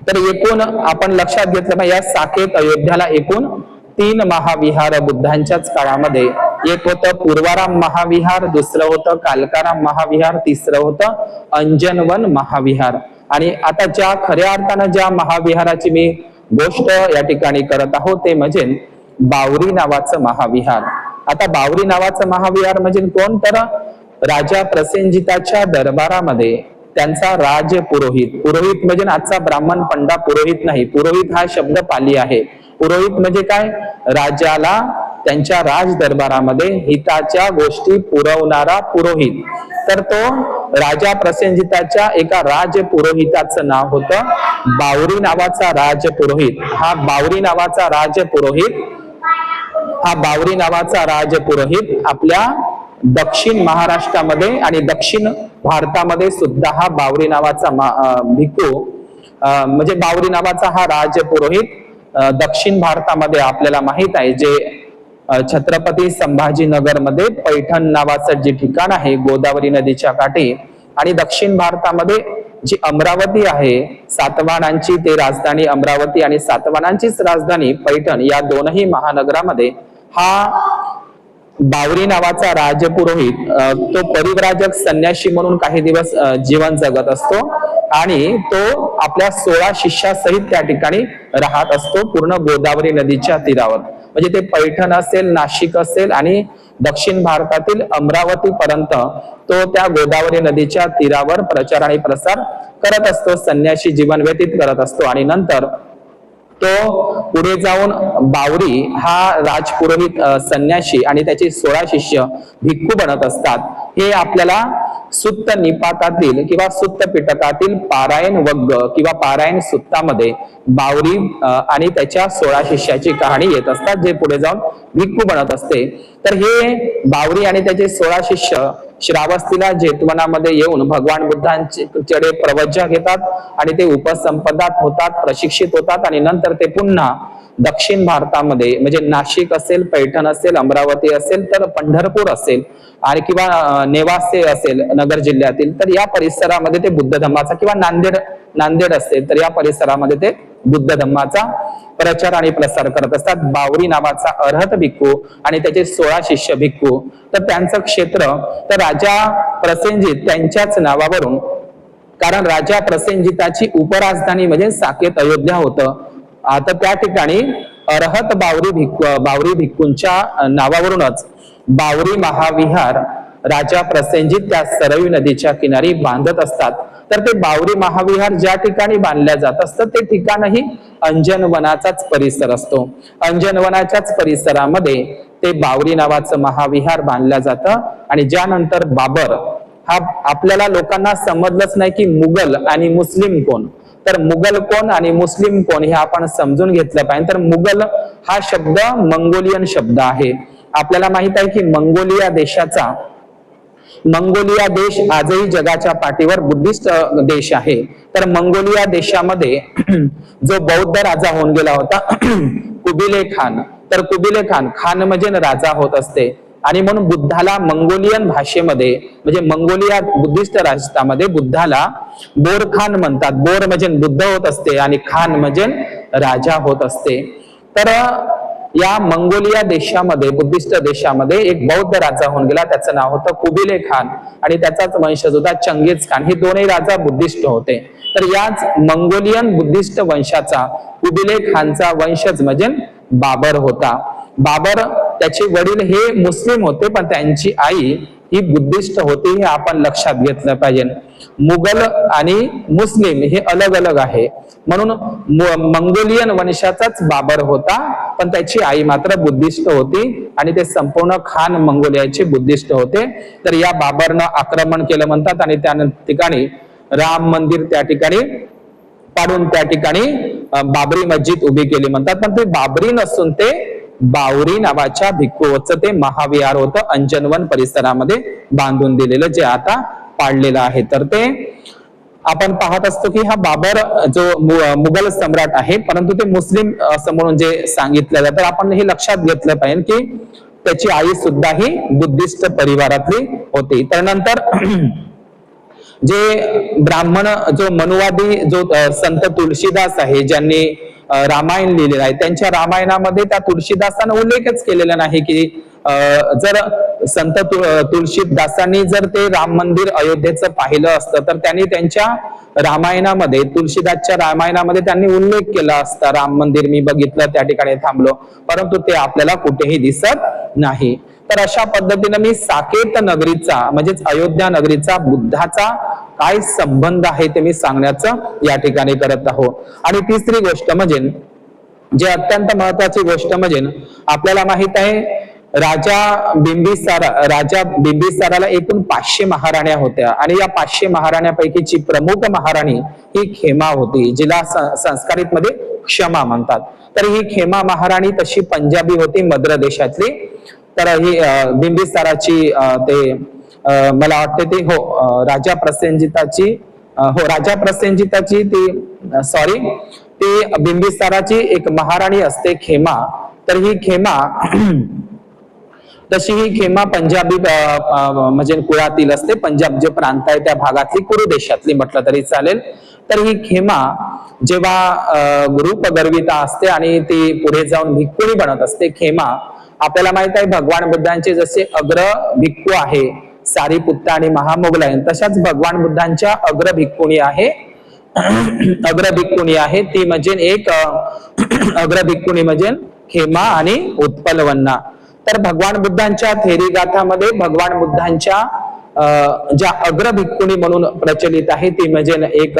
तर एकूण आपण लक्षात घेतलं पाहिजे या साकेत अयोध्याला एकूण 3 महाविहार बुद्धांच्याच काळामध्ये. एक होतं पूर्वाराम महाविहार, दुसरं होतं कालकाराम महाविहार, तिसरं होतं अंजनवन महाविहार. आणि आता ज्या खऱ्या अर्थानं ज्या महाविहाराची मी गोष्ट या ठिकाणी करत आहोत ते म्हणजे बावरी नावाचं महाविहार. आता बावरी नावाचं महाविहार म्हणजे कोण? तर राजा प्रसेनजिताच्या दरबारामध्ये त्यांचा राजपुरोहित, पुरोहित म्हणजे आजचा ब्राह्मण पंडा पुरोहित नाही, पुरोहित हा शब्द पाली आहे. पुरोहित म्हणजे काय? राजाला त्यांच्या राज दरबारामध्ये हिताच्या गोष्टी पुरवणारा पुरोहित. तर तो राजा प्रसेनजिताच्या एका राजपुरोहिताचं नाव होतं बावरी नावाचा राजपुरोहित. हा बावरी नावाचा राजपुरोहित आपल्या दक्षिण महाराष्ट्रामध्ये आणि दक्षिण भारतामध्ये सुद्धा हा बावरी नावाचा भिक्खू म्हणजे बावरी नावाचा हा राजपुरोहित दक्षिण भारतामध्ये आपल्याला माहित आहे, जे छत्रपती संभाजीनगर मध्ये पैठण नावाचं जे ठिकाण आहे गोदावरी नदीच्या काठी, आणि दक्षिण भारतामध्ये जी अमरावती आहे, सातवाहनांची ते राजधानी अमरावती आणि सातवाहनांचीच राजधानी पैठण, या दोनही महानगरामध्ये हा बावरी नावाचा राजपुरोहित तो परिव्राजक संन्यासी म्हणून काही दिवस जीवन जगत असतो आणि तो आपल्या 16 शिष्यासहित त्या ठिकाणी राहत असतो पूर्ण गोदावरी नदीच्या तीरावर. म्हणजे ते पैठण असेल, नाशिक असेल आणि दक्षिण भारतातील अमरावती पर्यंत तो त्या गोदावरी नदीच्या तीरावर प्रचार आणि प्रसार करत असतो, संन्यासी जीवन व्यतीत करत असतो. आणि नंतर तो पुढे जाऊन बावरी हा राजपुरोहित संन्यासी आणि त्याचे 16 शिष्य भिक्खू बनत असतात. हे आपल्याला सुत्त निपातातील किंवा सुत्त पिटकातील पारायण वग्ग किंवा पारायण सुत्तामध्ये बावरी आणि त्याच्या 16 शिष्याची कहाणी येत असतात, जे पुढे जाऊन भिक्खू बनत असते. तर हे बावरी आणि त्याचे 16 शिष्य श्रावस्तीला जेतवनामध्ये येऊन भगवान बुद्धांकडे प्रवज्या घेतात आणि ते उपसंपदात होतात, प्रशिक्षित होतात आणि नंतर ते पुन्हा दक्षिण भारतामध्ये म्हणजे नाशिक असेल, पैठण असेल, अमरावती असेल, तर पंढरपूर असेल आणि किंवा नेवासे असेल नगर जिल्ह्यातील, तर या परिसरामध्ये ते बुद्ध धम्माचा किंवा नांदेड असेल तर या परिसरामध्ये ते बुद्ध धम्माचा प्रचार आणि प्रसार करत असतात. बावरी नावाचा अर्हत भिक्खू आणि त्याचे 16 शिष्य भिक्खू, तर त्यांचं क्षेत्र तर राजा प्रसेनजित त्यांच्याच नावावरून, कारण राजा प्रसेनजिताची उपराजधानी म्हणजे साकेत अयोध्या होतं. आता त्या ठिकाणी अर्हत बावरी भिक्खूंच्या नावावरूनच बावरी महाविहार राजा प्रसेनजित त्या सरयू नदीच्या किनारी बांधत असतात. तर ते बावरी महाविहार ज्या ठिकाणी बांधल्या जात असतं ते ठिकाणही अंजनवनाचाच परिसर असतो. अंजनवनाच्याच परिसरामध्ये ते बावरी नावाचं महाविहार बांधलं जातं. आणि ज्यानंतर बाबर हा आपल्याला लोकांना समजलंच नाही की मुघल आणि मुस्लिम कोण, तर मुघल कोण आणि मुस्लिम कोण हे आपण समजून घेतलं पाहिजे. तर मुघल हा शब्द मंगोलियन शब्द आहे. आपल्याला माहित आहे की मंगोलिया देश आजही जगाच्या पाठीवर बुद्धिस्ट देश आहे. तर मंगोलिया देशामध्ये जो बौद्ध राजा होऊन गेला होता कुबिले खान, तर कुबिले खान म्हणजे राजा होत असते आणि म्हणून बुद्धाला मंगोलियन भाषेमध्ये म्हणजे मंगोलिया बुद्धिस्ट राष्ट्रामध्ये बुद्धाला बोर खान म्हणतात. बोर म्हणजे बुद्ध होत असते आणि खान म्हणजे राजा होत असते. तर या मंगोलिया देशामध्ये बुद्धिस्ट देशामध्ये एक बौद्ध राजा होऊन गेला, त्याचं नाव होतं कुबिले खान आणि त्याचाच वंशज होता चंगेज खान. हे दोन्ही राजा बुद्धिस्ट होते. तर याच मंगोलियन बुद्धिस्ट वंशाचा कुबिले खानचा वंशज म्हणजे बाबर होता. बाबर त्याचे वडील हे मुस्लिम होते पण त्यांची आई ही बुद्धिस्ट होती, हे आपण लक्षात घेतलं पाहिजे. मुघल आणि मुस्लिम हे अलग अलग आहे. म्हणून मंगोलियन वंशाचाच बाबर होता पण त्याची आई मात्र बुद्धिस्ट होती आणि ते संपूर्ण खान मंगोलियाचे बुद्धिस्ट होते. तर या बाबरनं आक्रमण केलं म्हणतात आणि त्या ठिकाणी राम मंदिर त्या ठिकाणी काढून त्या ठिकाणी बाबरी मस्जिद उभी केली म्हणतात. पण ते बाबरी नसून ते बावरी नावाच्या भिक्खूचं ते महाविहार होतं अंजनवन परिसरामध्ये बांधून दिलेलं, जे आता पाडलेलं आहे. तर ते आपण पाहत असतो की हा बाबर जो मुघल सम्राट आहे, परंतु ते मुस्लिम असं म्हणून जे सांगितलं जातं, आपण हे लक्षात घेतलं पाहिजे की त्याची आई सुद्धा ही बुद्धिस्ट परिवारातली होती. त्यानंतर जे ब्राह्मण जो मनुवादी जो संत तुळशीदास आहे, ज्यांनी रामायण लिहिलेलं आहे, त्यांच्या रामायणामध्ये त्या तुळशीदासानं उल्लेखच केलेला नाही की जर संत तुळशीदासांनी जर ते राम मंदिर अयोध्येचं पाहिलं असतं तर त्यांनी त्यांच्या रामायणामध्ये, तुळशीदासच्या रामायणामध्ये त्यांनी उल्लेख केला असता, राम मंदिर मी बघितलं, त्या ठिकाणी थांबलो, परंतु ते आपल्याला कुठेही दिसत नाही. तर अशा पद्धतीने मी साकेत नगरीचा म्हणजेच अयोध्या नगरीचा बुद्धाचा काय संबंध आहे ते मी सांगण्याचं या ठिकाणी करत आहोत. आणि तिसरी गोष्ट म्हणजे जे अत्यंत महत्वाची गोष्ट म्हणजे आपल्याला माहित आहे राजा बिंबिसाराला एकूण 500 महाराण्या होत्या आणि या 500 महाराण्यापैकीची प्रमुख महाराणी ही खेमा होती, जिला संस्कृत मध्ये क्षमा म्हणतात. तर ही खेमा महाराणी तशी पंजाबी होती, मद्र देशातली. तर ही बिंबिसाराची ते मला वाटते ते राजा प्रसेनजिताची ती बिंबिसाराची एक महाराणी असते खेमा. तर ही खेमा तशी ही खेमा पंजाबी म्हणजे कुळातील असते, पंजाब जे प्रांत आहे त्या भागातली, कुरु देशातली म्हटलं तरी चालेल. तर ही खेमा जेव्हा रूपगर्विता असते आणि ती पुढे जाऊन भिक्खुणी बनत असते. खेमा आपल्याला माहित आहे भगवान बुद्धांचे जसे अग्र भिक्खू आहे सारीपुत्ता आणि महामोगलायन, तशाच भगवान बुद्धांच्या अग्र भिक्खुणी आहे ती म्हणजे एक अग्र भिक्खुणी म्हणजे खेमा आणि उत्पलवन्ना. तर भगवान बुद्धांच्या थेरी गाथामध्ये भगवान बुद्धांच्या ज्या अग्र भिक्खुणी म्हणून प्रचलित आहे ती म्हणजे एक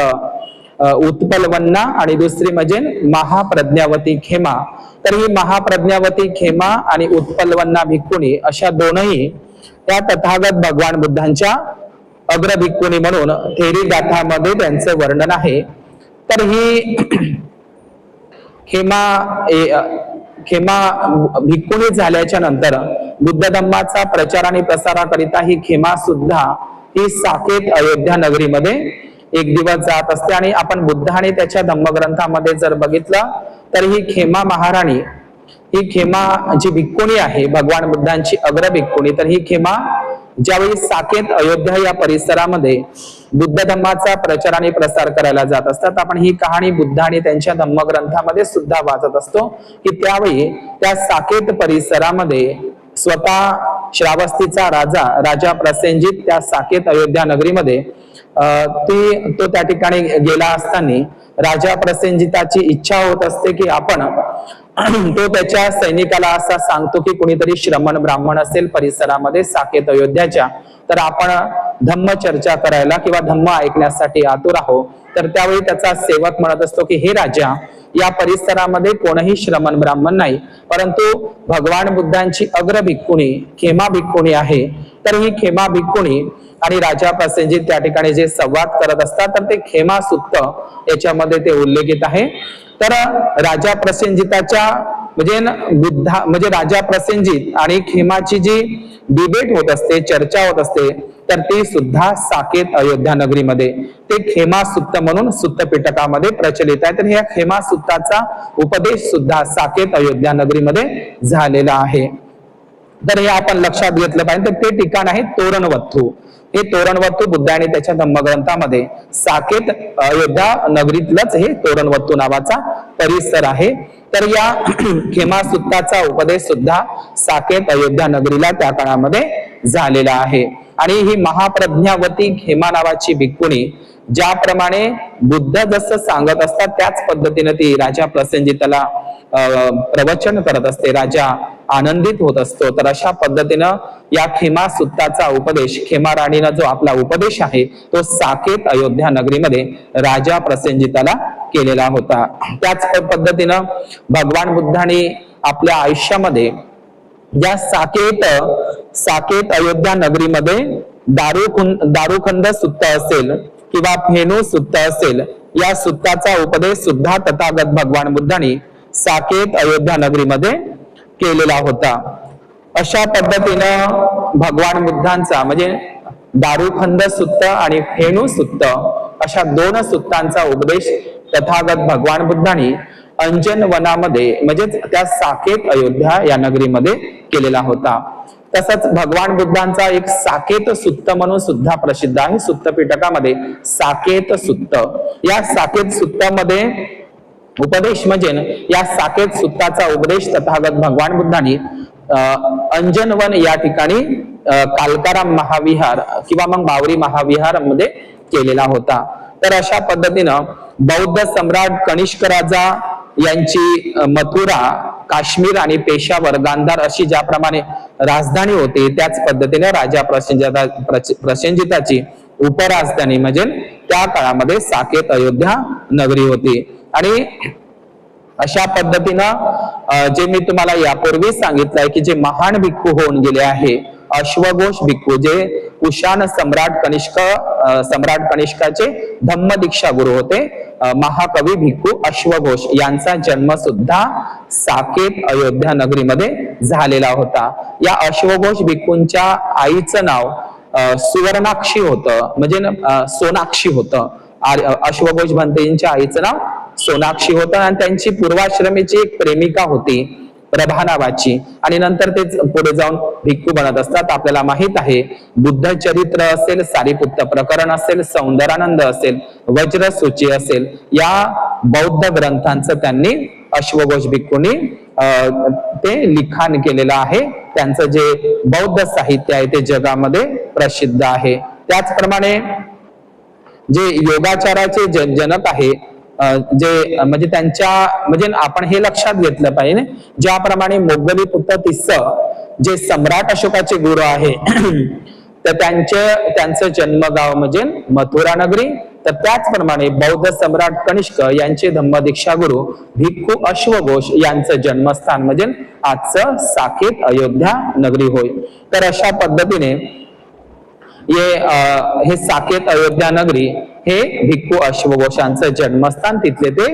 उत्पलवन्ना आणि दुसरी म्हणजे महाप्रज्ञावती खेमा. तर ही महाप्रज्ञावती खेमा आणि उत्पलवन्ना भिक्खुणी अशा दोनही त्या तथागत भगवान बुद्धांच्या अग्र भिक्खुणी म्हणून थेरी गाथामध्ये त्यांचं वर्णन आहे. तर ही खेमा भिक्खुणी झाल्याच्या नंतर बुद्ध धम्माचा प्रचार आणि प्रसाराकरिता ही खेमा सुद्धा ही साकेत अयोध्या नगरीमध्ये एक दिवस जात असते. आणि आपण बुद्ध आणि त्याच्या धम्मग्रंथामध्ये जर बघितलं तर ही खेमा महाराणी, ही खेमा जी भिक्खुणी आहे भगवान बुद्धांची अग्र भिक्खुणी, तर ही खेमा ज्यावेळी साकेत अयोध्या या परिसरामध्ये बुद्ध धम्माचा प्रचार आणि प्रसार करायला जात असतात, आपण ही कहाणी बुद्ध आणि त्यांच्या धम्मग्रंथामध्ये सुद्धा वाचत असतो की त्यावेळी त्या साकेत परिसरामध्ये स्वतः श्रावस्तीचा राजा प्रसेनजित त्या साकेत अयोध्या नगरीमध्ये तो त्या ठिकाणी गेला असताना राजा प्रसेनजिताची इच्छा होत असते की आपण तो त्याच्या सैनिकाला असा सांगतो की कोणीतरी श्रमण ब्राह्मण असेल परिसरामध्ये साकेत अयोध्याच्या, तर आपण धम्म चर्चा करायला किंवा धम्म ऐकण्यासाठी आतुर आहोत. तर त्यावेळी त्याचा सेवक म्हणत असतो की हे राजा, या परिसरामध्ये कोणीही श्रमण ब्राह्मण नाही, परंतु भगवान बुद्धांची अग्र भिक्खुणी खेमा भिक्खुणी आहे. तर ही खेमा भिक्खुणी आणि राजा प्रसेनजित त्या ठिकाणी जे संवाद करत असतात तर ते खेमा सुत्त याच्यामध्ये ते उल्लेखित आहे. तर राजा प्रसेनजिताच्या म्हणजे राजा प्रसेनजित आणि खेमाची जी डिबेट होत असते, चर्चा होत असते, तर ती सुद्धा साकेत अयोध्या नगरीमध्ये ते खेमा सुत्त म्हणून सुत्त पिटकामध्ये प्रचलित आहे. तर ह्या खेमा सुत्ताचा उपदेश सुद्धा साकेत अयोध्या नगरीमध्ये झालेला आहे. तर हे आपण लक्षात घेतलं पाहिजे. तर ते ठिकाण आहे तोरणवत्थू. हे तोरणवत्थू बुद्ध आणि त्याच्या धम्मग्रंथामध्ये साकेत अयोध्या नगरीतलंच हे तोरणवत्थू नावाचा परिसर आहे. तर या खेमा सुत्ताचा उपदेश सुद्धा साकेत अयोध्या नगरीला त्या काळामध्ये झालेला आहे. आणि ही महाप्रज्ञावती खेमा नावाची भिक्खुणी ज्याप्रमाणे बुद्ध जसं सांगत असतात त्याच पद्धतीने ती राजा प्रसेनजिताला प्रवचन करत असते, राजा आनंदित होत असतो. तर अशा पद्धतीनं या खेमा सुत्ताचा उपदेश, खेमा राणीनं जो आपला उपदेश आहे तो साकेत अयोध्या नगरीमध्ये राजा प्रसेनजिताला केलेला होता. त्याच पद्धतीनं भगवान बुद्धांनी आपल्या आयुष्यामध्ये ज्या साकेत अयोध्या नगरीमध्ये दारुखंड सुत्त असेल किंवा फेनू सुत्त असेल या सुत्ताचा उपदेश सुद्धा तथागत भगवान बुद्धांनी साकेत अयोध्या नगरीमध्ये केलेला होता. अशा पद्धतीनं भगवान बुद्धांचा म्हणजे दारुखंद सुत्त आणि फेणू सुत्त अशा दोन सुत्तांचा उपदेश तथागत भगवान बुद्धांनी अंजन वनामध्ये म्हणजेच त्या साकेत अयोध्या या नगरीमध्ये केलेला होता. तसंच भगवान बुद्धांचा एक साकेत सुत्त म्हणून सुद्धा प्रसिद्ध आहे. सुत्त पिटकामध्ये साकेत सुत्त, या साकेत सुत्तामध्ये उपदेश म्हणजे या साकेत सुत्ताचा उपदेश तथागत भगवान बुद्धांनी अंजनवन या ठिकाणी कालकाराम महाविहार किंवा मग बावरी महाविहार मध्ये केलेला होता. तर अशा पद्धतीनं बौद्ध सम्राट कनिष्क राजा यांची मथुरा, काश्मीर आणि पेशावर, गांधार अशी ज्याप्रमाणे राजधानी होती त्याच पद्धतीने राजा प्रसेनजिताची उपराजधानी म्हणजे त्या काळामध्ये साकेत अयोध्या नगरी होती. आणि अशा पद्धतीनं जे मी तुम्हाला यापूर्वी सांगितलंय की जे महान भिक्खू होऊन गेले आहे अश्वघोष भिक्खू, जे कुशाण सम्राट कनिष्काचे धम्म दीक्षा गुरु होते, महाकवी भिक्खू अश्वघोष यांचा जन्म सुद्धा साकेत अयोध्या नगरीमध्ये झालेला होता. या अश्वघोष भिक्खूंच्या आईचं नाव सुवर्णाक्षी होतं, म्हणजे सोनाक्षी होतं. अश्वघोष भंतेजींच्या आईचं नाव सोनाक्षी होतं आणि त्यांची पूर्वाश्रमीची एक प्रेमिका होती प्रभा नावाची, आणि नंतर ते पुढे जाऊन भिक्खू बनत असतात. आपल्याला माहित आहे बुद्ध चरित्र असेल, सारीपुत्त प्रकरण असेल, सौंदरानंद असेल, वज्रसूची असेल, या बौद्ध ग्रंथांचं त्यांनी अश्वघोष भिक्खूंनी ते लिखाण केलेलं आहे. त्यांचं जे बौद्ध साहित्य आहे ते जगामध्ये प्रसिद्ध आहे. त्याचप्रमाणे जे योगाचाराचे जनक आहे, जे म्हणजे त्यांच्या म्हणजे आपण हे लक्षात घेतलं पाहिजे, ज्याप्रमाणे मोगली-पुत्त तिस्स जे सम्राट अशोकाचे गुरु आहे तर त्यांचं जन्मगाव म्हणजे मथुरा नगरी, तर त्याचप्रमाणे बौद्ध सम्राट कनिष्क यांचे धम्मदीक्षा गुरु भिक्खू अश्वघोष यांचं जन्मस्थान म्हणजे आजचं साकेत अयोध्या नगरी होय. तर अशा पद्धतीने हे साकेत अयोध्या नगरी हे भिक्खू अश्वघोषांचं जन्मस्थान, तिथले ते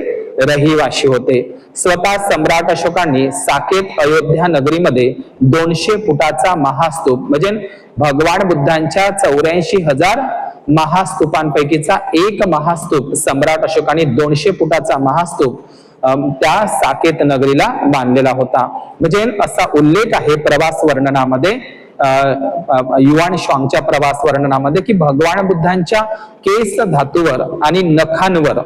रहिवाशी होते. स्वतः सम्राट अशोकांनी साकेत अयोध्या नगरीमध्ये 200 फुटाचा महास्तूप म्हणजे भगवान बुद्धांच्या 84,000 महास्तूपांपैकीचा एक महास्तूप सम्राट अशोकांनी 200 फुटाचा महास्तूप त्या साकेत नगरीला बांधलेला होता. म्हणजे असा उल्लेख आहे प्रवास वर्णनामध्ये, युआन शांगच्या प्रवास वर्णनामध्ये, की भगवान बुद्धांच्या केस धातूवर आणि नखांवर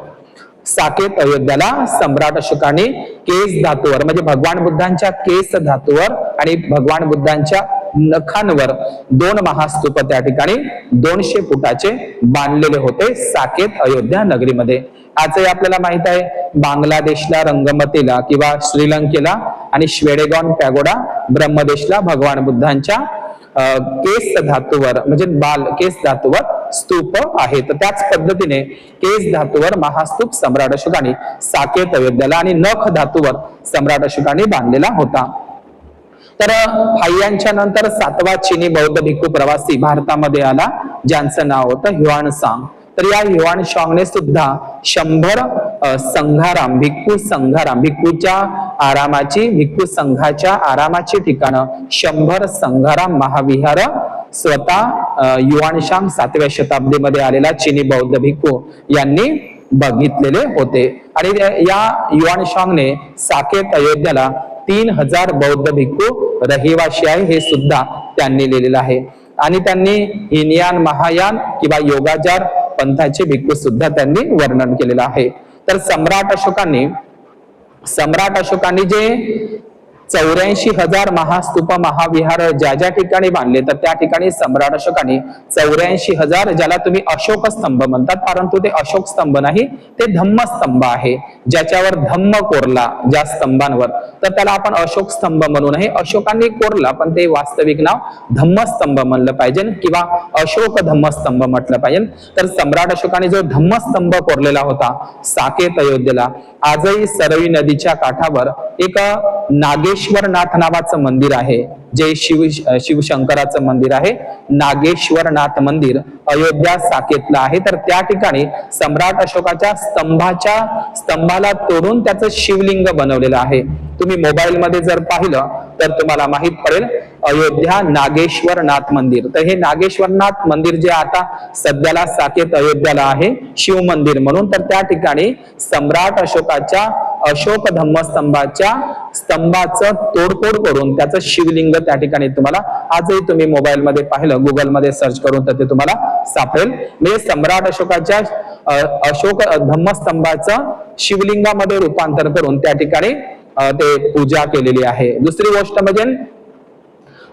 साकेत अयोध्याला सम्राट अशोकाने केस धातूवर म्हणजे भगवान बुद्धांच्या केस धातूवर आणि भगवान बुद्धांच्या नखांवर 2 महास्तूप त्या ठिकाणी 200 फुटाचे बांधलेले होते साकेत अयोध्या नगरीमध्ये. आजही आपल्याला माहित आहे बांगलादेशला रंगमतीला किंवा श्रीलंकेला आणि श्वेडेगॉन पॅगोडा ब्रह्मदेशला भगवान बुद्धांच्या केस धातूवर म्हणजे बाल केस धातूवर स्तूप आहे. तर त्याच पद्धतीने केस धातूवर महास्तूप सम्राट अशोकाने साकेत अयोध्याला आणि नख धातूवर सम्राट अशोकाने बांधलेला होता. तर फाह्यांच्या नंतर 7वा चीनी बौद्ध भिक्खू प्रवासी भारतामध्ये आला, ज्यांचं नाव होतं ह्युआन सांग. तर या ह्युआन सांगने सुद्धा 100 संघाराम भिक्खू संघाराम भिक्खूच्या आरामाची भिक्खू संघाच्या आरामाची ठिकाणं 100 संघाराम महाविहार स्वतः युआन सांग 7व्या शताब्दीमध्ये आलेला चीनी बौद्ध भिक्खू यांनी बघितलेले होते. आणि या युआन सांगने साकेत अयोध्याला 3000 बौद्ध भिक्खू रहिवाशी आहे हे सुद्धा त्यांनी लिहिलेलं आहे. आणि त्यांनी हिनयान महायान किंवा योगाचार पंथाचे भिक्खू सुद्धा त्यांनी वर्णन केलेलं आहे. तर सम्राट अशोकांनी जे 84,000 महास्तूप महाविहार ज्या ज्या ठिकाणी बांधले, तर त्या ठिकाणी सम्राट अशोकांनी 84,000 ज्याला तुम्ही अशोक स्तंभ म्हणतात, परंतु ते अशोक स्तंभ नाही, ते धम्म स्तंभ आहे, ज्याच्यावर धम्म कोरला ज्या स्तंभांवर, तर त्याला आपण अशोक स्तंभ म्हणू नये. अशोकांनी कोरला पण ते वास्तविक नाव धम्मस्तंभ म्हणलं पाहिजे किंवा अशोक धम्मस्तंभ म्हटलं पाहिजे. तर सम्राट अशोकाने जो धम्मस्तंभ कोरलेला होता साकेत अयोध्येला, आजही सरयू नदीच्या काठावर एक नागेश्वरनाथ नावाचं मंदिर आहे, जे शिवशंकराचं मंदिर आहे, नागेश्वरनाथ मंदिर अयोध्या साकेतला आहे. तर त्या ठिकाणी सम्राट अशोकाच्या स्तंभाला तोडून त्याचं शिवलिंग बनवलेलं आहे. तुम्ही मोबाईल मध्ये जर पाहिलं तर तुम्हाला माहित पडेल, अयोध्या नागेश्वरनाथ मंदिर. तर हे नागेश्वरनाथ मंदिर जे आता सध्याला साकेत अयोध्याला आहे शिव मंदिर म्हणून, तर त्या ठिकाणी सम्राट अशोकाच्या अशोक स्तंभाचं तोडफोड करून त्याचं शिवलिंग त्या ठिकाणी तुम्हाला आजही तुम्ही मोबाईल मध्ये पाहिलं, गुगल मध्ये सर्च करून तर ते तुम्हाला सापडेल. म्हणजे सम्राट अशोकाच्या अशोक धम्मस्तंभाचं शिवलिंगामध्ये रूपांतर करून त्या ठिकाणी ते पूजा केलेली आहे. दुसरी गोष्ट म्हणजे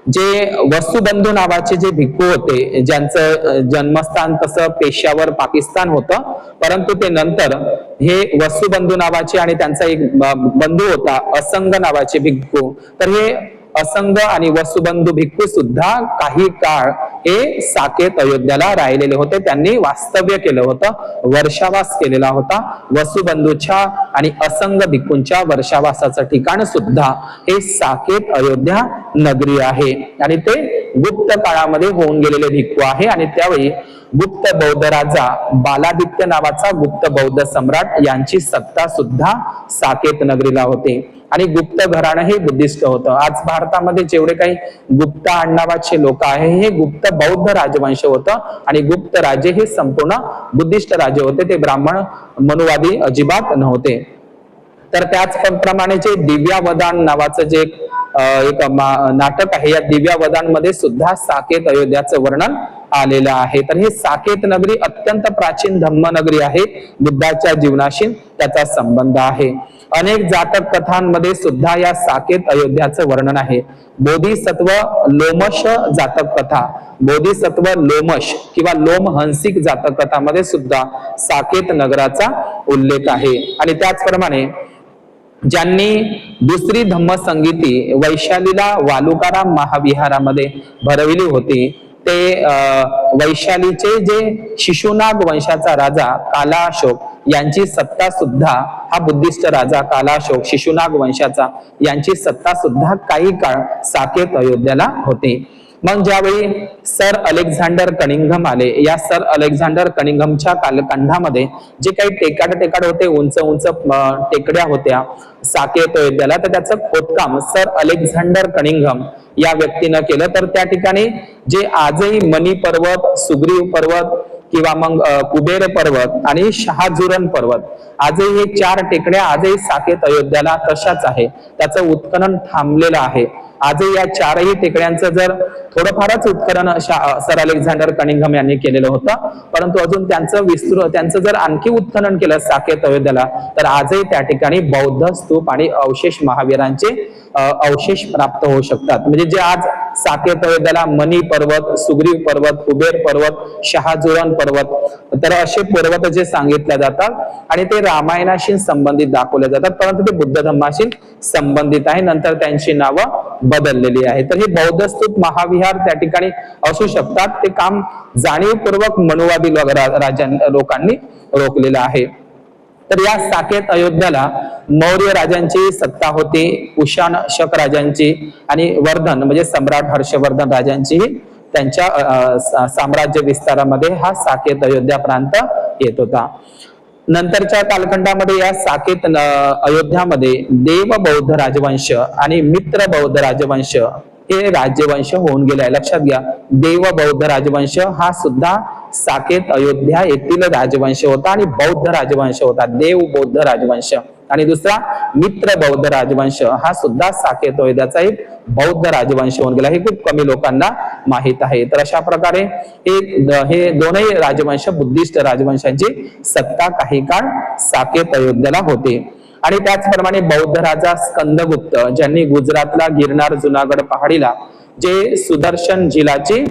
जे वसुबंधू नावाचे जे भिक्खू होते, ज्यांचं जन्मस्थान तसं पेशावर पाकिस्तान होतं, परंतु ते नंतर हे वसुबंधू नावाचे आणि त्यांचा एक बंधू होता असंग नावाचे भिक्खू, तर हे असंग आणि वसुबंधू भिक्खू सुद्धा काही काळ हे साकेत अयोध्याला राहिलेले होते. त्यांनी वास्तव्य केलं होतं, वर्षावास केलेला होता. वसुबंधूच्या आणि असंग भिक्खूंच्या वर्षावासाचं ठिकाण सुद्धा हे साकेत अयोध्या नगरी आहे आणि ते गुप्त काळामध्ये होऊन गेलेले भिक्खू आहे. आणि त्यावेळी गुप्त बौद्ध राजा बालादित्य नावाचा गुप्त बौद्ध सम्राट यांची सत्ता सुद्धा साकेत नगरीला होती. आणि गुप्त घराणं हे बुद्धिस्ट होतं. आज भारतामध्ये जेवढे काही गुप्त आडनावाचे लोक आहे हे गुप्त बौद्ध राजवंश होतं आणि गुप्त राजे हे संपूर्ण बुद्धिस्ट राजे होते, ते ब्राह्मण मनुवादी अजिबात नव्हते. तर त्याचप्रमाणे जे दिव्यावदान नावाचं जे एक नाटक आहे, या दिव्यावदान सुद्धा साकेत अयोध्याचं वर्णन आलेलं आहे. तर हे साकेत नगरी अत्यंत प्राचीन धम्मनगरी आहे, बुद्धाच्या जीवनाशी त्याचा संबंध आहे. अनेक जातक कथांमध्ये सुद्धा या साकेत अयोध्याचं वर्णन आहे. बोधिसत्व लोमश जातक कथा, बोधिसत्व लोमश किंवा लोमहंसिक जातक कथामध्ये सुद्धा साकेत नगराचा उल्लेख आहे. आणि त्याचप्रमाणे ज्यांनी दुसरी धम्मसंगीती वैशालीला वालुकाराम महाविहारामध्ये भरविली होती, ते वैशालीचे जे शिशुनाग वंशाचा राजा कालाअशोक यांची सत्ता सुद्धा, हा बुद्धिस्ट राजा कालाअशोक शिशुनाग वंशाचा, यांची सत्ता सुद्धा काही काळ साकेत अयोध्याला होती. मग ज्यावेळी सर अलेक्झांडर कनिंघम आले, या सर अलेक्झांडर कनिंघमच्या कालखंडामध्ये जे काही टेकाड होते, उंच उंच टेकड्या होत्या साकेत अयोध्याला, तर त्याचं खोदकाम सर अलेक्झांडर कनिंघम या व्यक्तीनं केलं. तर त्या ठिकाणी जे आजही मणी पर्वत, सुग्रीव पर्वत किंवा मग कुबेर पर्वत आणि शहाजुरन पर्वत, आजही हे 4 टेकड्या आजही साकेत अयोध्याला तशाच आहे, त्याचं उत्खनन थांबलेलं आहे. आजही या 4ही टेकड्यांचं जर थोडंफारच उत्खनन सर अलेक्झांडर कनिंघम यांनी केलेलं होतं, परंतु अजून त्यांचं जर आणखी उत्खनन केलं साकेत अयोध्याला, तर आजही त्या ठिकाणी बौद्ध स्तूप आणि अवशेष महावीरांचे अवशेष प्राप्त होऊ शकतात. म्हणजे जे आज साकेत अयोध्याला मणी पर्वत, सुग्रीव पर्वत, कुबेर पर्वत, शहाजुरन पर्वत, तर असे पर्वत जे सांगितले जातात आणि ते रामायणाशी संबंधित दाखवले जातात, परंतु ते बुद्ध धर्माशी संबंधित आहे. नंतर त्यांची नावं बदललेली आहे. तर हे बौद्ध स्तूप महाविहार त्या ठिकाणी असू शकतात. ते काम जाणीवपूर्वक मनुवादी लोकांनी रोखलेलं आहे. तर या साकेत अयोध्याला मौर्य राजांची सत्ता होती, कुशाण शक राजांची आणि वर्धन म्हणजे सम्राट हर्षवर्धन राजांची त्यांच्या साम्राज्य विस्तारामध्ये हा साकेत अयोध्या प्रांत येत होता. नंतरच्या कालखंडामध्ये या साकेत अयोध्यामध्ये देव बौद्ध राजवंश आणि मित्र बौद्ध राजवंश हे राज्यवंश होऊन गेले आहे. लक्षात घ्या, देव बौद्ध राजवंश हा सुद्धा साकेत अयोध्या येथील राजवंश होता आणि बौद्ध राजवंश होता, देव बौद्ध राजवंश. आणि दुसरा मित्र बौद्ध राजवंश हा सुद्धा साकेत अयोध्याचा एक बौद्ध राजवंश होऊन गेला, हे खूप कमी लोकांना माहित आहे. तर अशा प्रकारे हे दोनही राजवंश बुद्धिस्ट राजवंशांची सत्ता काही काळ साकेत अयोध्याला होते. आणि त्याचप्रमाणे बौद्ध राजा स्कंदगुप्त, ज्यांनी गुजरातला गिरनार जुनागड पहाडीला जे सुदर्शन झिलाची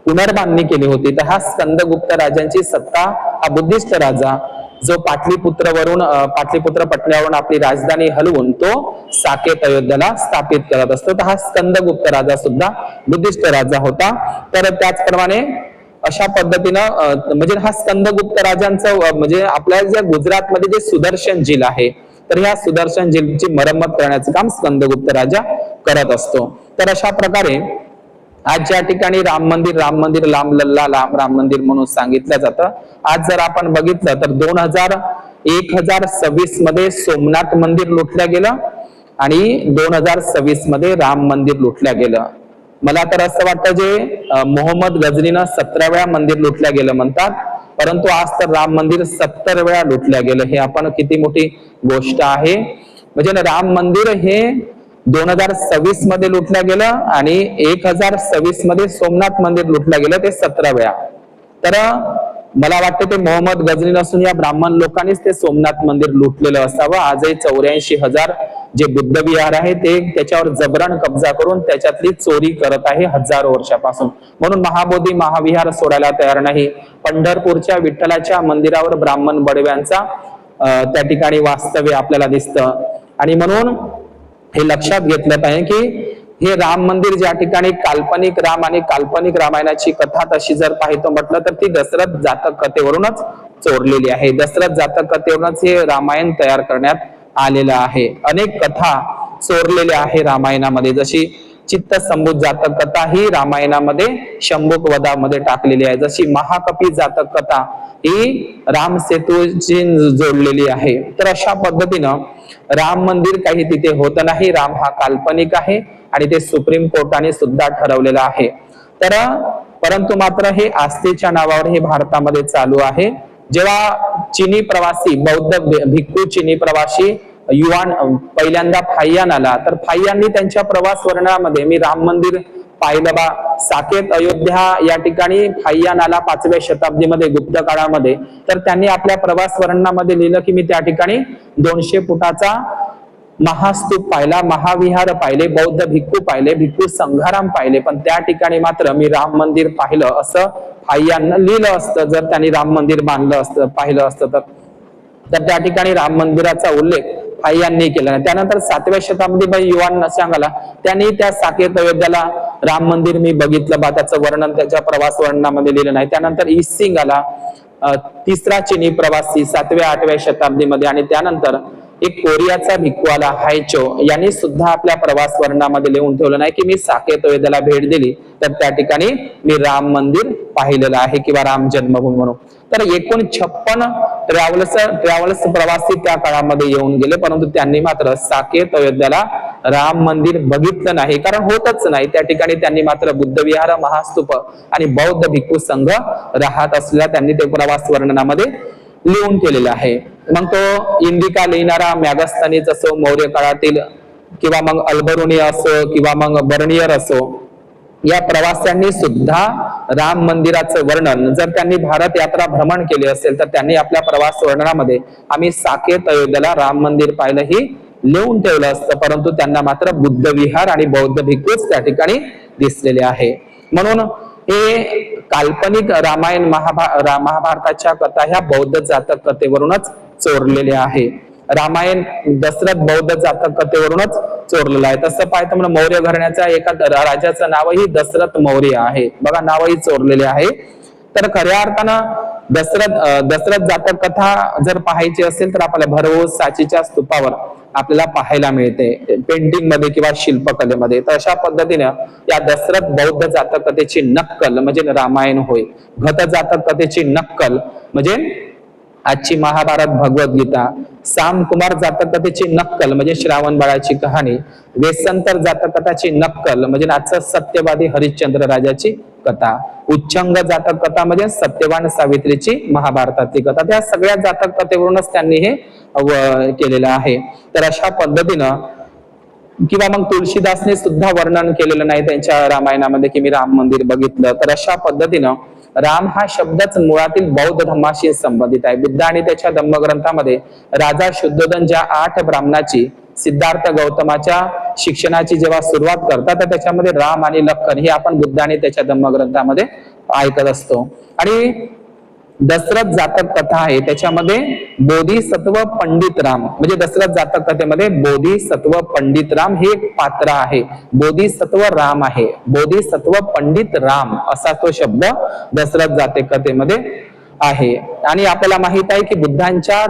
पुनर्बांधणी केली होती, तर हा स्कंदगुप्त राजांची सत्ता, हा बुद्धिस्ट राजा जो पाटलीपुत्र पटण्यावरून आपली राजधानी हलवून तो साकेत अयोध्याला स्थापित करत असतो, तर हा स्कंदगुप्त राजा सुद्धा बुद्धिस्ट राजा होता. तर त्याचप्रमाणे अशा पद्धतीनं म्हणजे हा स्कंदगुप्त राजांचं म्हणजे आपल्या ज्या गुजरातमध्ये जे सुदर्शन झील आहे, तर ह्या सुदर्शन झीलची मरम्मत करण्याचं काम स्कंदगुप्त राजा करत असतो. तर अशा प्रकारे आज ज्या ठिकाणी राम मंदिर लांब लल्ला लांब राम मंदिर म्हणून सांगितलं जातं, आज जर आपण बघितलं तर 2026 मध्ये सोमनाथ मंदिर लुटलं गेलं आणि 2026 मध्ये राम मंदिर लुटलं गेलं. मला तर असं वाटतं जे मोहम्मद गजनीनं 17 वेळा मंदिर लुटलं गेलं म्हणतात, परंतु आज तर राम मंदिर 70 वेळा लुटलं गेलं. हे आपण किती मोठी गोष्ट आहे. म्हणजे ना राम मंदिर हे 2026 मध्ये लुटलं गेलं आणि 1026 मध्ये सोमनाथ मंदिर लुटलं गेलं, ते 17 वेळा. तर मला वाटतं ते मोहम्मद गजनी नसून या ब्राह्मण लोकांनीच ते सोमनाथ मंदिर लुटलेलं असावं. आजही 84,000 जे बुद्ध विहार आहे ते त्याच्यावर जबरन कब्जा करून त्याच्यातली चोरी करत आहे हजारो वर्षापासून. म्हणून महाबोधी महाविहार सोडायला तयार नाही. पंढरपूरच्या विठ्ठलाच्या मंदिरावर ब्राह्मण बडव्यांचा त्या ठिकाणी वास्तव्य आपल्याला दिसतं. आणि म्हणून हे लक्षात घेतलं पाहिजे की हे राम मंदिर ज्या ठिकाणी काल्पनिक राम आणि काल्पनिक रामायणाची कथा तशी जर पाहितो म्हटलं तर ती दशरथ जातक कथेवरूनच चोरलेली आहे. दशरथ जातक कथेवरूनच हे रामायण तयार करण्यात आलेलं आहे. अनेक कथा चोरलेल्या आहे रामायणामध्ये, जशी चित्तसंभूत जातक कथा ही रामायणामध्ये शंभुक वधामध्ये टाकलेली आहे. जशी महाकपी जातक कथा ही राम सेतूची जोडलेली आहे. तर अशा पद्धतीनं राम मंदिर काही तिथे होत नाही. राम हा काल्पनिक आहे आणि ते सुप्रीम कोर्टाने सुद्धा ठरवलेलं आहे. तर परंतु मात्र हे आस्थेच्या नावावर हे भारतामध्ये चालू आहे. जेव्हा चीनी प्रवासी बौद्ध भिक्खू चीनी प्रवासी युआन पहिल्यांदा फाय्यान आला, तर फाय्यांनी त्यांच्या प्रवास वर्णनामध्ये मी राम मंदिर पाहिलं बा, साकेत अयोध्या या ठिकाणी फाय्यान आला 5व्या शताब्दीमध्ये गुप्त काळामध्ये, तर त्यांनी आपल्या प्रवास वर्णनामध्ये लिहिलं की मी त्या ठिकाणी 200 फुटाचा महास्तूप पाहिला, महाविहार पाहिले, बौद्ध भिक्खू पाहिले, भिक्खू संघाराम पाहिले, पण त्या ठिकाणी मात्र मी राम मंदिर पाहिलं असं फाय्यानं लिहिलं असतं. जर त्यांनी राम मंदिर बांधलं असतं पाहिलं असतं तर त्या ठिकाणी राम मंदिराचा उल्लेख फाय्यांनी केला नाही. त्यानंतर 7व्या शताब्दीमध्ये युआन सांगाला त्यांनी त्या साकेत अयोध्याला राम मंदिर मी बघितलं बा, त्याचं वर्णन त्याच्या प्रवास वर्णनामध्ये लिहिलं नाही. त्यानंतर ईसिंग आला, तिसरा चीनी प्रवासी 7व्या-8व्या शताब्दीमध्ये, आणि त्यानंतर एक कोरियाचा भिक्खू आला हायचो, यांनी सुद्धा आपल्या प्रवास वर्णनामध्ये लिहून ठेवलं नाही की मी साकेत अयोध्याला भेट दिली तर त्या ठिकाणी मी राम मंदिर पाहिलेलं आहे किंवा राम जन्मभूमी म्हणून. तर एकूण 56 ट्रॅव्हल्स प्रवासी त्या काळामध्ये येऊन गेले, परंतु त्यांनी मात्र साकेत अयोध्याला राम मंदिर बघितलं नाही, कारण होतच नाही. त्या ठिकाणी त्यांनी मात्र बुद्ध विहार, महास्तूप आणि बौद्ध भिक्खू संघ राहत असलेला त्यांनी ते प्रवास वर्णनामध्ये लिहून केलेला आहे. मग तो इंडिका लिहिणारा मॅगस्थनीच असो मौर्य काळातील, किंवा मग अल्बरुनी असो, किंवा मग बर्नियर असो, या प्रवाशांनी सुद्धा राम मंदिराचं वर्णन, जर त्यांनी भारत यात्रा भ्रमण केले असेल तर त्यांनी आपल्या प्रवास वर्णनामध्ये आम्ही साकेत अयोध्याला राम मंदिर पाहिलं ही लिहून ठेवलं असतं, परंतु त्यांना मात्र बुद्ध विहार आणि बौद्ध भिक्खूच त्या ठिकाणी दिसलेले आहे. म्हणून हे काल्पनिक रामायण महाभारताच्या कथा ह्या बौद्ध जातक कथेवरूनच चोरलेल्या आहे. रामायण दशरथ बौद्ध जातक कथेवरूनच चोरलेलं आहे. तसं पाहतं म्हणजे मौर्य घराण्याच्या एका राजाचं नावही दशरथ मौर्य आहे बघा, नावही चोरलेले आहे. तर खऱ्या अर्थानं दशरथ जातक कथा जर पाहायची असेल तर आपल्याला भरवूस साचीच्या स्तूपावर आपल्याला पाहायला मिळते, पेंटिंग मध्ये किंवा शिल्पकलेमध्ये. तर अशा पद्धतीने या दशरथ बौद्ध जातक कथेची नक्कल म्हणजे रामायण होय, घत जातक कथेची नक्कल म्हणजे आजची महाभारत भगवद्गीता, साम कुमार जातक कथेची नक्कल म्हणजे श्रावण बाळाची कहाणी, वेसंतर जातक कथाची नक्कल म्हणजे आजचं सत्यवादी हरिश्चंद्र राजाची कथा, उच्चंग जातक कथा म्हणजे सत्यवान सावित्रीची महाभारतातली कथा. त्या सगळ्या जातक कथेवरूनच त्यांनी हे केलेलं आहे. तर अशा पद्धतीनं, किंवा मग तुलसीदासने सुद्धा वर्णन केलेलं नाही त्यांच्या रामायणामध्ये की मी राम मंदिर बघितलं. तर अशा पद्धतीनं राम हा शब्दच मुळातील बौद्ध धर्माशी संबंधित आहे. बुद्ध आणि त्याच्या धम्मग्रंथामध्ये राजा शुद्धोधन ज्या 8 ब्राह्मणाची सिद्धार्थ गौतमाच्या शिक्षणाची जेव्हा सुरुवात करतात तर त्याच्यामध्ये राम आणि लक्ष्मण हे आपण बुद्ध आणि त्याच्या धम्मग्रंथामध्ये ऐकत असतो. आणि दशरथ जातक कथा आहे त्याच्यामध्ये बोधिसत्व पंडित राम म्हणजे दशरथ जातक कथेमध्ये बोधिसत्व पंडित राम हे एक पात्र आहे. बोधिसत्व राम आहे, बोधिसत्व पंडित राम असा तो शब्द दशरथ जातक कथेमध्ये आहे. आणि आपल्याला माहित आहे की बुद्धांच्या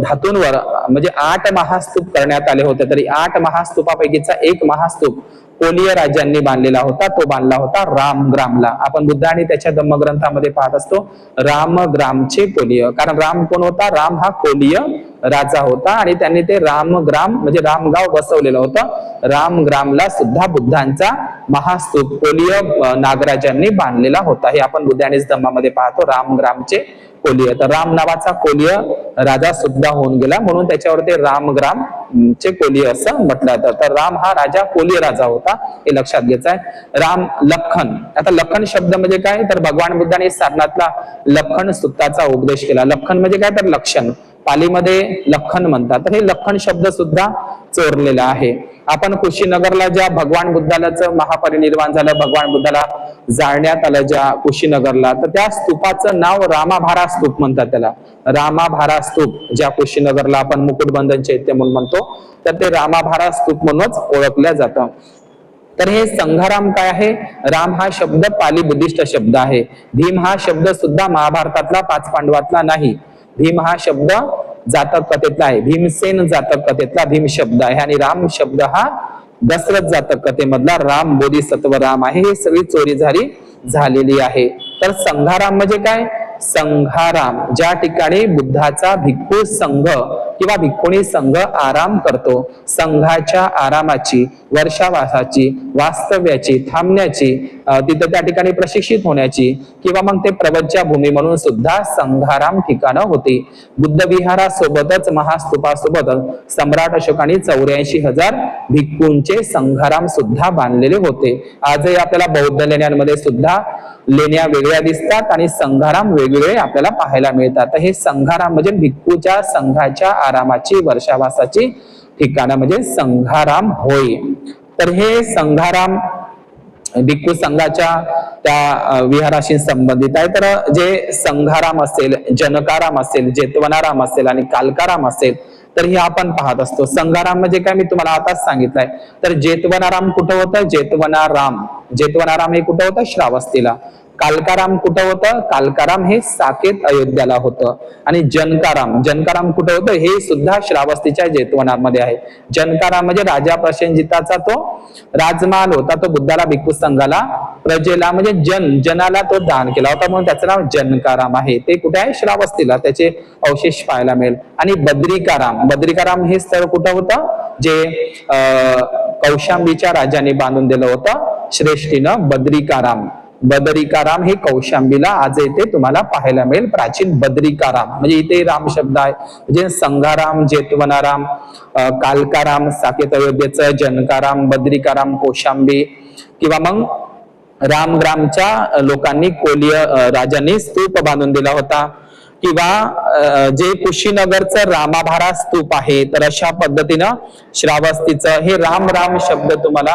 धातूंवर म्हणजे 8 महास्तूप करण्यात आले होते, तरी 8 महास्तूपापैकीचा एक महास्तूप कोलीय राज्यांनी बांधलेला होता, तो बांधला होता रामग्रामला. आपण बुद्ध आणि त्याच्या धम्मग्रंथामध्ये पाहत असतो रामग्रामचे कोलीय, कारण राम कोण होता? राम हा कोलीय राजा होता आणि त्यांनी ते रामग्राम म्हणजे रामगाव बसवलेलं होतं. रामग्रामला सुद्धा बुद्धांचा महास्तूप कोलीय नागराजांनी बांधलेला होता. हे आपण बुद्ध आणि धम्मामध्ये पाहतो रामग्रामचे कोलीय. तर राम नावाचा कोलीय राजा सुद्धा होऊन गेला, म्हणून त्याच्यावर ते रामग्राम चे कोलीय असं म्हटलं जातं. तर राम हा राजा कोलीय राजा होता, हे लक्षात घ्यायचं आहे. राम लखन, आता लखन शब्द म्हणजे काय? तर भगवान बुद्धाने सारनाथला लखन सूक्ताचा उपदेश केला. लखन म्हणजे काय? तर लक्षण, पालीमध्ये लखन म्हणतात. तर हे लखन शब्द सुद्धा चोरलेला आहे. आपण कुशीनगरला ज्या भगवान बुद्धालाच महापरिनिर्वाण झालं, भगवान बुद्धाला जाळण्यात आलं ज्या कुशीनगरला, तर त्या स्तूपाचं नाव रामाभारा स्तूप म्हणतात. त्याला रामाभारा स्तूप, ज्या कुशीनगरला आपण मुकुटबंधन चैत्य म्हणून म्हणतो, तर ते रामाभारा स्तूप म्हणूनच ओळखलं जातं. तर हे संघाराम काय आहे? राम हा शब्द पाली बुद्धिस्ट शब्द आहे. भीम हा शब्द सुद्धा महाभारतातला 5 पांडवातला नाही. भीम हा शब्द जातक कथेतला आहे, भीमसेन जातक कथेतला भीम शब्द आहे. आणि राम शब्द हा दशरथ जातक कथेमधला राम बोधिसत्व राम आहे. हे सगळी चोरी झालेली आहे. तर संघाराम म्हणजे काय? संघाराम, ज्या ठिकाणी बुद्धाचा भिक्खू संघ किंवा भिक्खुणी संघ आराम करतो. संघाच्या आरामाची, वर्षावासाची, वास्तव्याची, थांबण्याची, तिथे त्या ठिकाणी प्रशिक्षित होण्याची किंवा मग ते प्रवज्या भूमी म्हणून सुद्धा संघाराम ठिकाणं होती. बुद्ध विहारासोबतच महास्तूपासोबतच सम्राट अशोकाने 84,000 भिक्खूंचे संघाराम सुद्धा बांधलेले होते. आजही आपल्याला बौद्ध लेण्यांमध्ये सुद्धा लेण्या वेगळ्या दिसतात आणि संघाराम वेगवेगळे आपल्याला पाहायला मिळतात. हे संघाराम म्हणजे भिक्खूच्या संघाच्या आरामाची, वर्षावासाची ठिकाणं म्हणजे संघाराम होय. तर हे संघाराम भिक्खू संघाच्या त्या विहाराशी संबंधित आहे. तर जे संघाराम असेल, जनकाराम असेल, जेतवनाराम असेल आणि कालकाराम असेल, तर हे आपण पाहत असतो. संघाराम म्हणजे काय? मी तुम्हाला आताच सांगितलंय. तर जेतवनाराम कुठं होतं? जेतवनाराम हे कुठं होतं? श्रावस्तीला. कालकाराम कुठं होतं? कालकाराम हे साकेत अयोध्याला होतं. आणि जनकाराम कुठं होतं? हे सुद्धा श्रावस्तीच्या जेतवनामध्ये आहे. जनकाराम म्हणजे राजा प्रसेनजिताचा तो राजमहाल होता, तो बुद्धाला भिक्खू संघाला प्रजेला म्हणजे जनाला तो दान केला होता, म्हणून त्याचं नाव जनकाराम आहे. ते कुठे आहे? श्रावस्तीला. त्याचे अवशेष पाहायला मिळेल. आणि बद्रिकाराम हे स्थळ कुठं होतं? जे कौशांबीच्या राजाने बांधून दिलं होतं श्रेष्ठीनं. बदरिकाराम हे कौशांबीला आज इथे तुम्हाला पाहायला मिळेल. प्राचीन बद्रिकाराम म्हणजे इथे राम शब्द आहे. म्हणजे संघाराम, जेतवनाराम, कालकाराम साकेत अयोध्येचं, जनकाराम, बद्रिकाराम, कौशांबी किंवा मग रामग्रामच्या लोकांनी कोलीय राजांनी स्तूप बांधून दिला होता. किंवा जे कुशीनगरचं रामाभारा स्तूप आहे, तर अशा पद्धतीनं श्रावस्तीचं हे राम शब्द तुम्हाला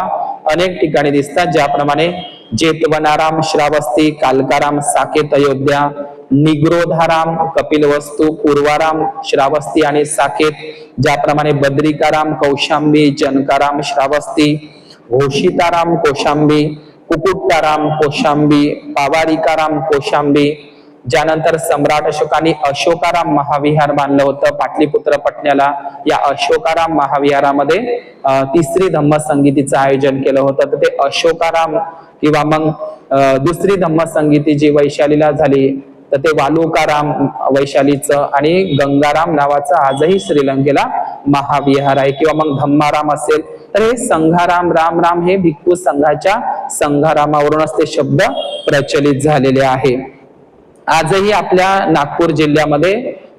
अनेक ठिकाणी दिसतात. ज्याप्रमाणे जेतवनाराम श्रावस्ती, कालकाराम साकेत अयोध्या, निग्रोधाराम कपिलवस्तू, पूर्वाराम श्रावस्ती आणि साकेत, ज्याप्रमाणे बद्रिकाराम कौशांबी, जनकाराम श्रावस्ती, घोषिताराम कौशांबी, कुकुट्टाराम कौशांबी, पावारिकाराम कौशांबी. ज्यानंतर सम्राट अशोकाने अशोकाराम महाविहार बांधलं होतं पाटलीपुत्र पटण्याला. या अशोकाराम महाविहारामध्ये 3री धम्मसंगीतीचं आयोजन केलं होतं. तर ते अशोकाराम किंवा मग 2री धम्मसंगीती जी वैशालीला झाली, तर ते वालुकाराम वैशालीचं, आणि गंगाराम नावाचं आजही श्रीलंकेला महाविहार आहे. किंवा मग धम्माराम असेल. तर हे संघाराम, राम हे भिक्खू संघाच्या संघारामावरूनच ते शब्द प्रचलित झालेले आहे. आजही आपल्या नागपूर जिल्ह्यामध्ये,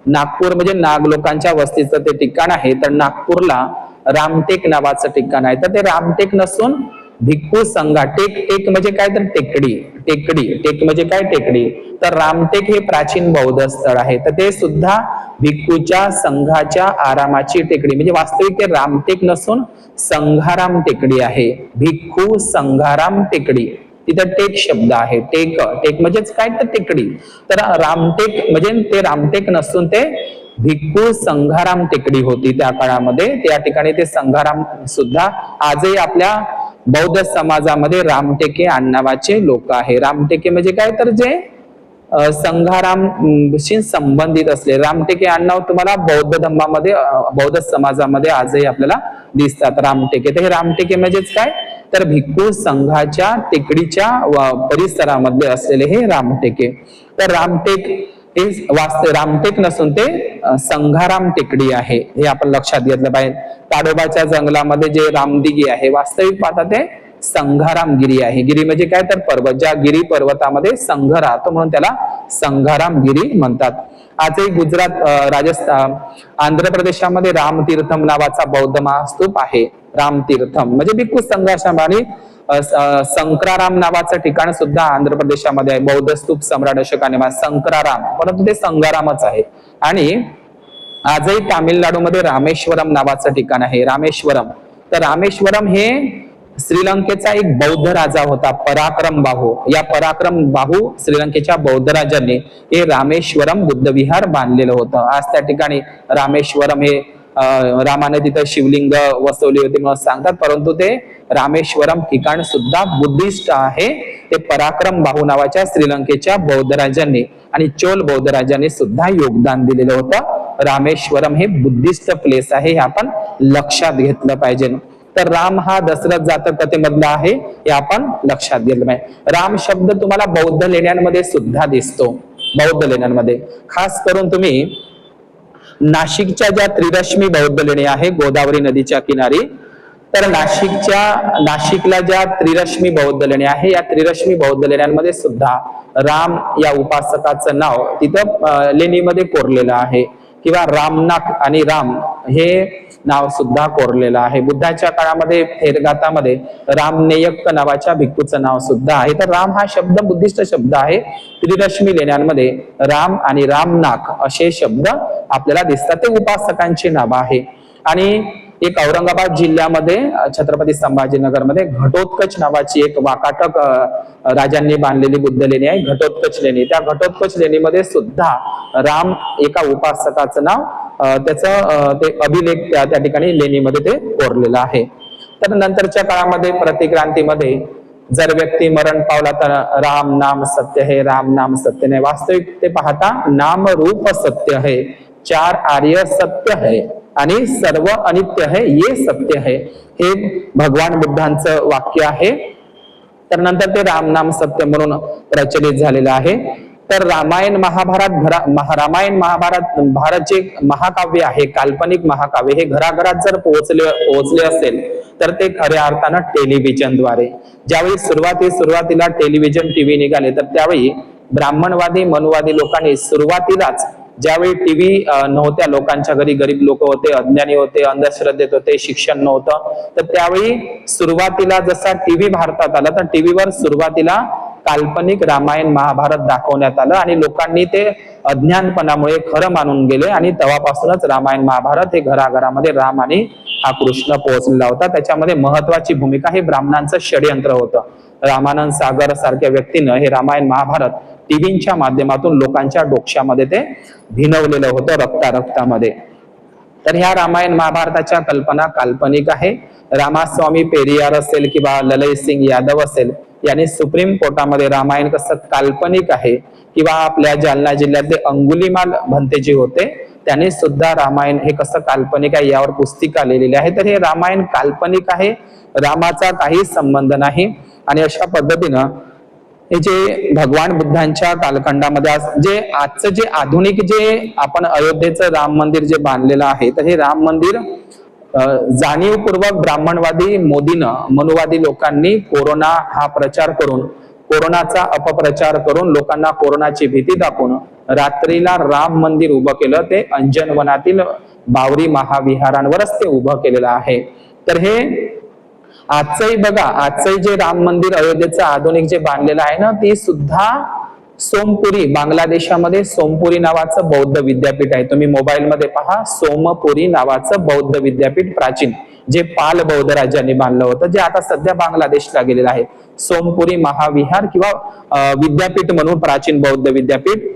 नागपूर म्हणजे नाग लोकांच्या वस्तीचं ते ठिकाण आहे. तर नागपूरला रामटेक नावाचं ठिकाण आहे. तर ते रामटेक नसून भिक्खू संघा, टेक म्हणजे काय? तर टेक म्हणजे काय? टेकडी. तर रामटेक हे प्राचीन बौद्ध स्थळ आहे. तर ते सुद्धा भिक्खूच्या संघाच्या आरामाची टेकडी म्हणजे वास्तविक ते रामटेक नसून संघाराम टेकडी आहे. भिक्खू संघाराम टेकडी, तिथं टेक शब्द आहे. टेक म्हणजेच काय? तर टेकडी. तर रामटेक म्हणजे ते रामटेक नसून ते भिक्खू संघाराम टेकडी होती त्या काळामध्ये. त्या ठिकाणी ते संघाराम सुद्धा आजही आपल्या बौद्ध समाजामध्ये रामटेके नावाचे लोक आहे. रामटेके म्हणजे काय? तर जे संघारामशी संबंधित असले रामटेके आडनाव तुम्हाला बौद्ध धर्मामध्ये बौद्ध समाजामध्ये आजही आपल्याला दिसतात रामटेके. तर हे रामटेके म्हणजेच काय, तर भिक्खू संघाच्या टेकडीच्या परिसरामध्ये असलेले हे रामटेके. तर रामटेक हे वास्तव रामटेक नसून ते संघाराम टेकडी आहे, हे आपण लक्षात घेतलं पाहिजे. ताडोबाच्या जंगलामध्ये जे रामदिगी आहे वास्तविक पाहता ते संघाराम गिरी आहे. गिरी म्हणजे काय, तर पर्वत, ज्या गिरी पर्वतामध्ये संघ राहतो म्हणून त्याला संघाराम गिरी म्हणतात. आजही गुजरात, राजस्थान, आंध्र प्रदेशामध्ये रामतीर्थम नावाचा बौद्ध महास्तूप आहे. रामतीर्थम म्हणजे भिक्खू संघाश्रम. आणि संक्राराम नावाचं ठिकाण सुद्धा आंध्र प्रदेशामध्ये आहे. बौद्ध स्तूप सम्राट अशोकाने संक्राराम, परंतु ते संघारामच आहे. आणि आजही तामिळनाडूमध्ये रामेश्वरम नावाचं ठिकाण आहे. रामेश्वरम, तर रामेश्वरम हे श्रीलंकेचा एक बौद्ध राजा होता पराक्रम बाहू. या पराक्रम बाहू श्रीलंकेच्या बौद्ध राजांनी हे रामेश्वरम बुद्ध विहार बांधलेलं होतं. आज त्या ठिकाणी रामेश्वरम हे रामाने तिथं शिवलिंग वसवली होती म्हणून सांगतात, परंतु ते रामेश्वरम ठिकाण सुद्धा बुद्धिस्ट आहे. ते पराक्रम बाहू नावाच्या श्रीलंकेच्या बौद्ध राजांनी आणि चोल बौद्ध राजांनी सुद्धा योगदान दिलेलं होतं. रामेश्वरम हे बुद्धिस्ट प्लेस आहे, हे आपण लक्षात घेतलं पाहिजे. तर राम हा दशरथ जातक कथेमधला आहे, हे आपण लक्षात घेतलं पाहिजे. राम शब्द तुम्हाला बौद्ध लेण्यांमध्ये सुद्धा दिसतो. बौद्ध लेण्यांमध्ये खास करून तुम्ही नाशिकच्या ज्या त्रिरश्मी बौद्ध लेणी आहे गोदावरी नदीच्या किनारी, तर नाशिकला ज्या त्रिरश्मी बौद्ध लेणी आहे या त्रिरश्मी बौद्ध लेण्यांमध्ये सुद्धा राम या उपासकाचं नाव तिथं लेणीमध्ये कोरलेलं आहे. किंवा रामनाक आणि राम हे नाव सुद्धा कोरलेलं आहे. बुद्धाच्या काळामध्ये थेरगातामध्ये रामनेयक नावाच्या भिक्खूचं नाव सुद्धा आहे. तर राम हा शब्द बुद्धिस्ट शब्द आहे. त्रिरश्मी लेण्यांमध्ये राम आणि रामनाक असे शब्द आपल्याला दिसतात, ते उपासकांची नाव आहे. आणि एक औरंगाबाद जिल्ह्यामध्ये छत्रपती संभाजीनगरमध्ये घटोत्कच नावाची एक वाकाटक राजांनी बांधलेली बुद्ध लेणी आहे, घटोत्कच लेणी. त्या घटोत्कच लेणीमध्ये सुद्धा राम एका उपासकाचं नाव त्याचं ते अभिलेख त्या ठिकाणी लेणीमध्ये ते कोरलेलं आहे. तर नंतरच्या काळामध्ये प्रतिक्रांतीमध्ये जर व्यक्ती मरण पावला तर राम नाम सत्य है, राम नाम सत्य नाही. वास्तविक ते पाहता नाम रूप सत्य है, चार आर्य सत्य है आणि सर्व अनित्य है ये सत्य है, हे भगवान बुद्धांचं वाक्य आहे. तर नंतर ते राम नाम सत्य म्हणून प्रचलित झालेलं आहे. तर रामायण महाभारत भारत जे महाकाव्य आहे, काल्पनिक महाकाव्य, हे घराघरात जर पोहोचले असेल तर ते खऱ्या अर्थानं टेलिव्हिजनद्वारे. ज्यावेळी सुरुवातीला टेलिव्हिजन टीव्ही निघाले तर त्यावेळी ब्राह्मणवादी मनुवादी लोकांनी सुरुवातीलाच, ज्यावेळी टीव्ही नव्हत्या, लोकांच्या घरी गरीब लोक होते, अज्ञानी होते, अंधश्रद्धेत होते, शिक्षण नव्हतं, तर त्यावेळी सुरुवातीला जसा टीव्ही भारतात आला तर टीव्हीवर सुरुवातीला काल्पनिक रामायण महाभारत दाखवण्यात आलं आणि लोकांनी ते अज्ञानपणामुळे खरं मानून गेले. आणि तेव्हापासूनच रामायण महाभारत हे घराघरामध्ये राम आणि हा कृष्ण पोहोचलेला होता. त्याच्यामध्ये महत्वाची भूमिका हे ब्राह्मणांचं षडयंत्र होतं. रामानंद सागर सारख्या व्यक्तीनं हे रामायण महाभारत टीव्हीच्या माध्यमातून लोकांच्या डोक्यामध्ये ते भिनवलेलं होतं, रक्तामध्ये. तर ह्या रामायण महाभारताच्या कल्पना काल्पनिक आहे. रामास्वामी पेरियार असेल किंवा ललय सिंग यादव असेल यांनी सुप्रीम कोर्टामध्ये रामायण कसं काल्पनिक आहे, किंवा आपल्या जालना जिल्ह्यातले अंगुलीमाल भंते जे होते त्यांनी सुद्धा रामायण हे कसं काल्पनिक आहे यावर पुस्तिका लिहिलेली आहे. तर हे रामायण काल्पनिक आहे, रामाचा काही संबंध नाही. आणि अशा पद्धतीनं हे जे भगवान बुद्धांच्या कालखंडामध्ये आजचं जे आधुनिक जे आपण अयोध्येचं राम मंदिर जे बांधलेलं आहे, तर हे राम मंदिर जाणीवपूर्वक ब्राह्मणवादी मनुवादी लोकांनी कोरोना हा प्रचार करून, कोरोनाचा अपप्रचार करून, लोकांना कोरोनाची भीती दाखवून रात्रीला राम मंदिर उभं केलं. ते अंजनवनातील बावरी महाविहारांवरच ते उभं केलेलं आहे. तर हे आजचंही बघा, आजचंही जे राम मंदिर अयोध्येचं आधुनिक जे बांधलेलं आहे ना, ती सुद्धा सोमपुरी, बांगलादेशामध्ये सोमपुरी नावाचं बौद्ध विद्यापीठ आहे. तुम्ही मोबाईल मध्ये पहा, सोमपुरी नावाचं बौद्ध विद्यापीठ प्राचीन जे पाल बौद्ध राज्यांनी बांधलं होतं, जे आता सध्या बांगलादेशला गेलेलं आहे. सोमपुरी महाविहार किंवा विद्यापीठ म्हणून प्राचीन बौद्ध विद्यापीठ.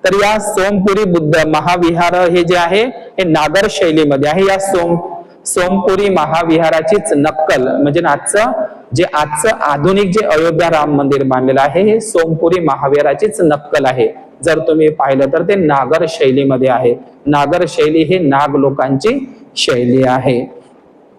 तर या सोमपुरी बुद्ध महाविहार हे जे आहे हे नागर शैलीमध्ये आहे. या सोमपुरी महाविहाराचीच नक्कल म्हणजे आजचं आधुनिक जे अयोध्या राम मंदिर बांधलेलं आहे हे सोमपुरी महाविहाराचीच नक्कल आहे. जर तुम्ही पाहिलं तर ते नागर शैलीमध्ये आहे. नागर शैली हे नाग लोकांची शैली आहे.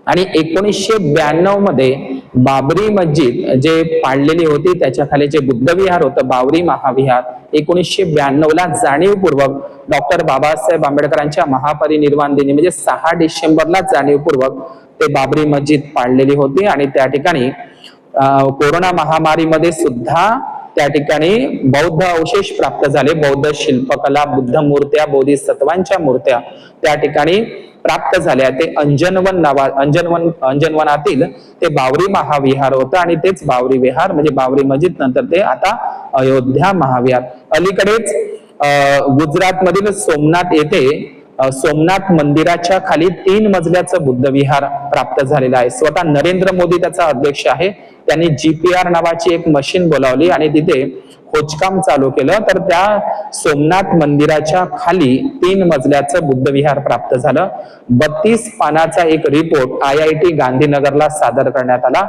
आणि 1992 मध्ये बाबरी मस्जिद जे पाडलेली होती त्याच्या खाली जे बुद्ध विहार होतं बाबरी महाविहार 1992 ला जाणीवपूर्वक डॉक्टर बाबासाहेब आंबेडकरांच्या महापरिनिर्वाण दिनी म्हणजे 6 डिसेंबरला जाणीवपूर्वक ते बाबरी मस्जिद पाडलेली होती. आणि त्या ठिकाणी कोरोना महामारीमध्ये सुद्धा त्या ठिकाणी बौद्ध अवशेष प्राप्त झाले. बौद्ध शिल्पकला, बुद्ध मूर्त्या, बोधिसत्वांच्या मूर्त्या त्या ठिकाणी प्राप्त झाल्या. ते अंजनवनातील ते बाबरी महाविहार होतं आणि तेच बाबरी विहार म्हणजे बाबरी मस्जिद नंतर ते आता अयोध्या महाविहार. अलीकडेच गुजरात मधील सोमनाथ येथे सोमनाथ मंदिराच्या खाली 3 मजल्याचं बुद्ध विहार प्राप्त झालेलं आहे. स्वतः नरेंद्र मोदी त्याचा अध्यक्ष आहे. त्यांनी GPR नावाची एक मशीन बोलावली आणि तिथे खोदकाम चालू केलं तर त्या सोमनाथ मंदिराच्या खाली 3 मजल्याचं बुद्ध विहार प्राप्त झालं. 32 पानाचा एक रिपोर्ट IIT गांधीनगरला सादर करण्यात आला.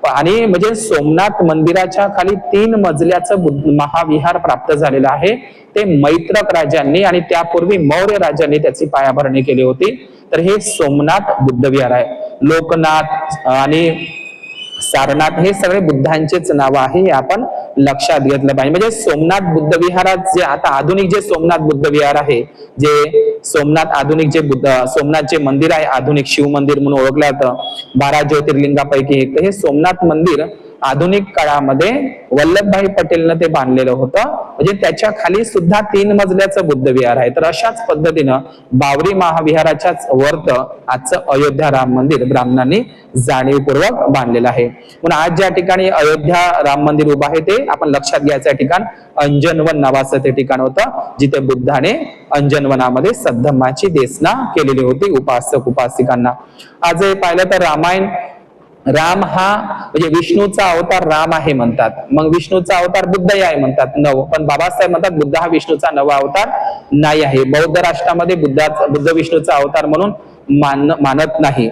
आणि म्हणजे सोमनाथ मंदिराच्या खाली 3 मजल्याचं महाविहार प्राप्त झालेलं आहे. ते मैत्रक राजांनी आणि त्यापूर्वी मौर्य राजांनी त्याची पायाभरणी केली होती. तर हे सोमनाथ बुद्ध विहार आहे. लोकनाथ आणि सारनाथ हे सगळे बुद्धांचेच नाव आहे, हे आपण लक्षात घेतलं पाहिजे. म्हणजे सोमनाथ बुद्ध विहारात जे आता आधुनिक जे सोमनाथ बुद्ध विहार आहे, जे सोमनाथ आधुनिक जे सोमनाथ जे मंदिर आहे आधुनिक शिव मंदिर म्हणून ओळखलं जातं 12 ज्योतिर्लिंगापैकी एक, तर हे सोमनाथ मंदिर आधुनिक काळामध्ये वल्लभभाई पटेलनं ते बांधलेलं होतं. म्हणजे त्याच्या खाली सुद्धा 3 मजल्याचं बुद्ध विहार आहे. तर अशाच पद्धतीनं बाबरी महाविहाराच्याच वर्त आजचं अयोध्या राम मंदिर ब्राह्मणांनी जाणीवपूर्वक बांधलेलं आहे. म्हणून आज ज्या ठिकाणी अयोध्या राम मंदिर उभं आहे ते आपण लक्षात घ्यायचं ठिकाण अंजनवन नावाचं ते ठिकाण होतं, जिथे बुद्धाने अंजनवनामध्ये सद्धम्माची देसना केलेली होती उपासक उपासिकांना. आज पाहिलं तर रामायण राम हा म्हणजे विष्णूचा अवतार राम आहे म्हणतात, मग विष्णूचा अवतार बुद्ध आहे म्हणतात नव, पण बाबासाहेब म्हणतात बुद्ध हा विष्णूचा नवा अवतार नाही आहे. बौद्ध राष्ट्रामध्ये बुद्ध विष्णूचा अवतार म्हणून मानत नाही.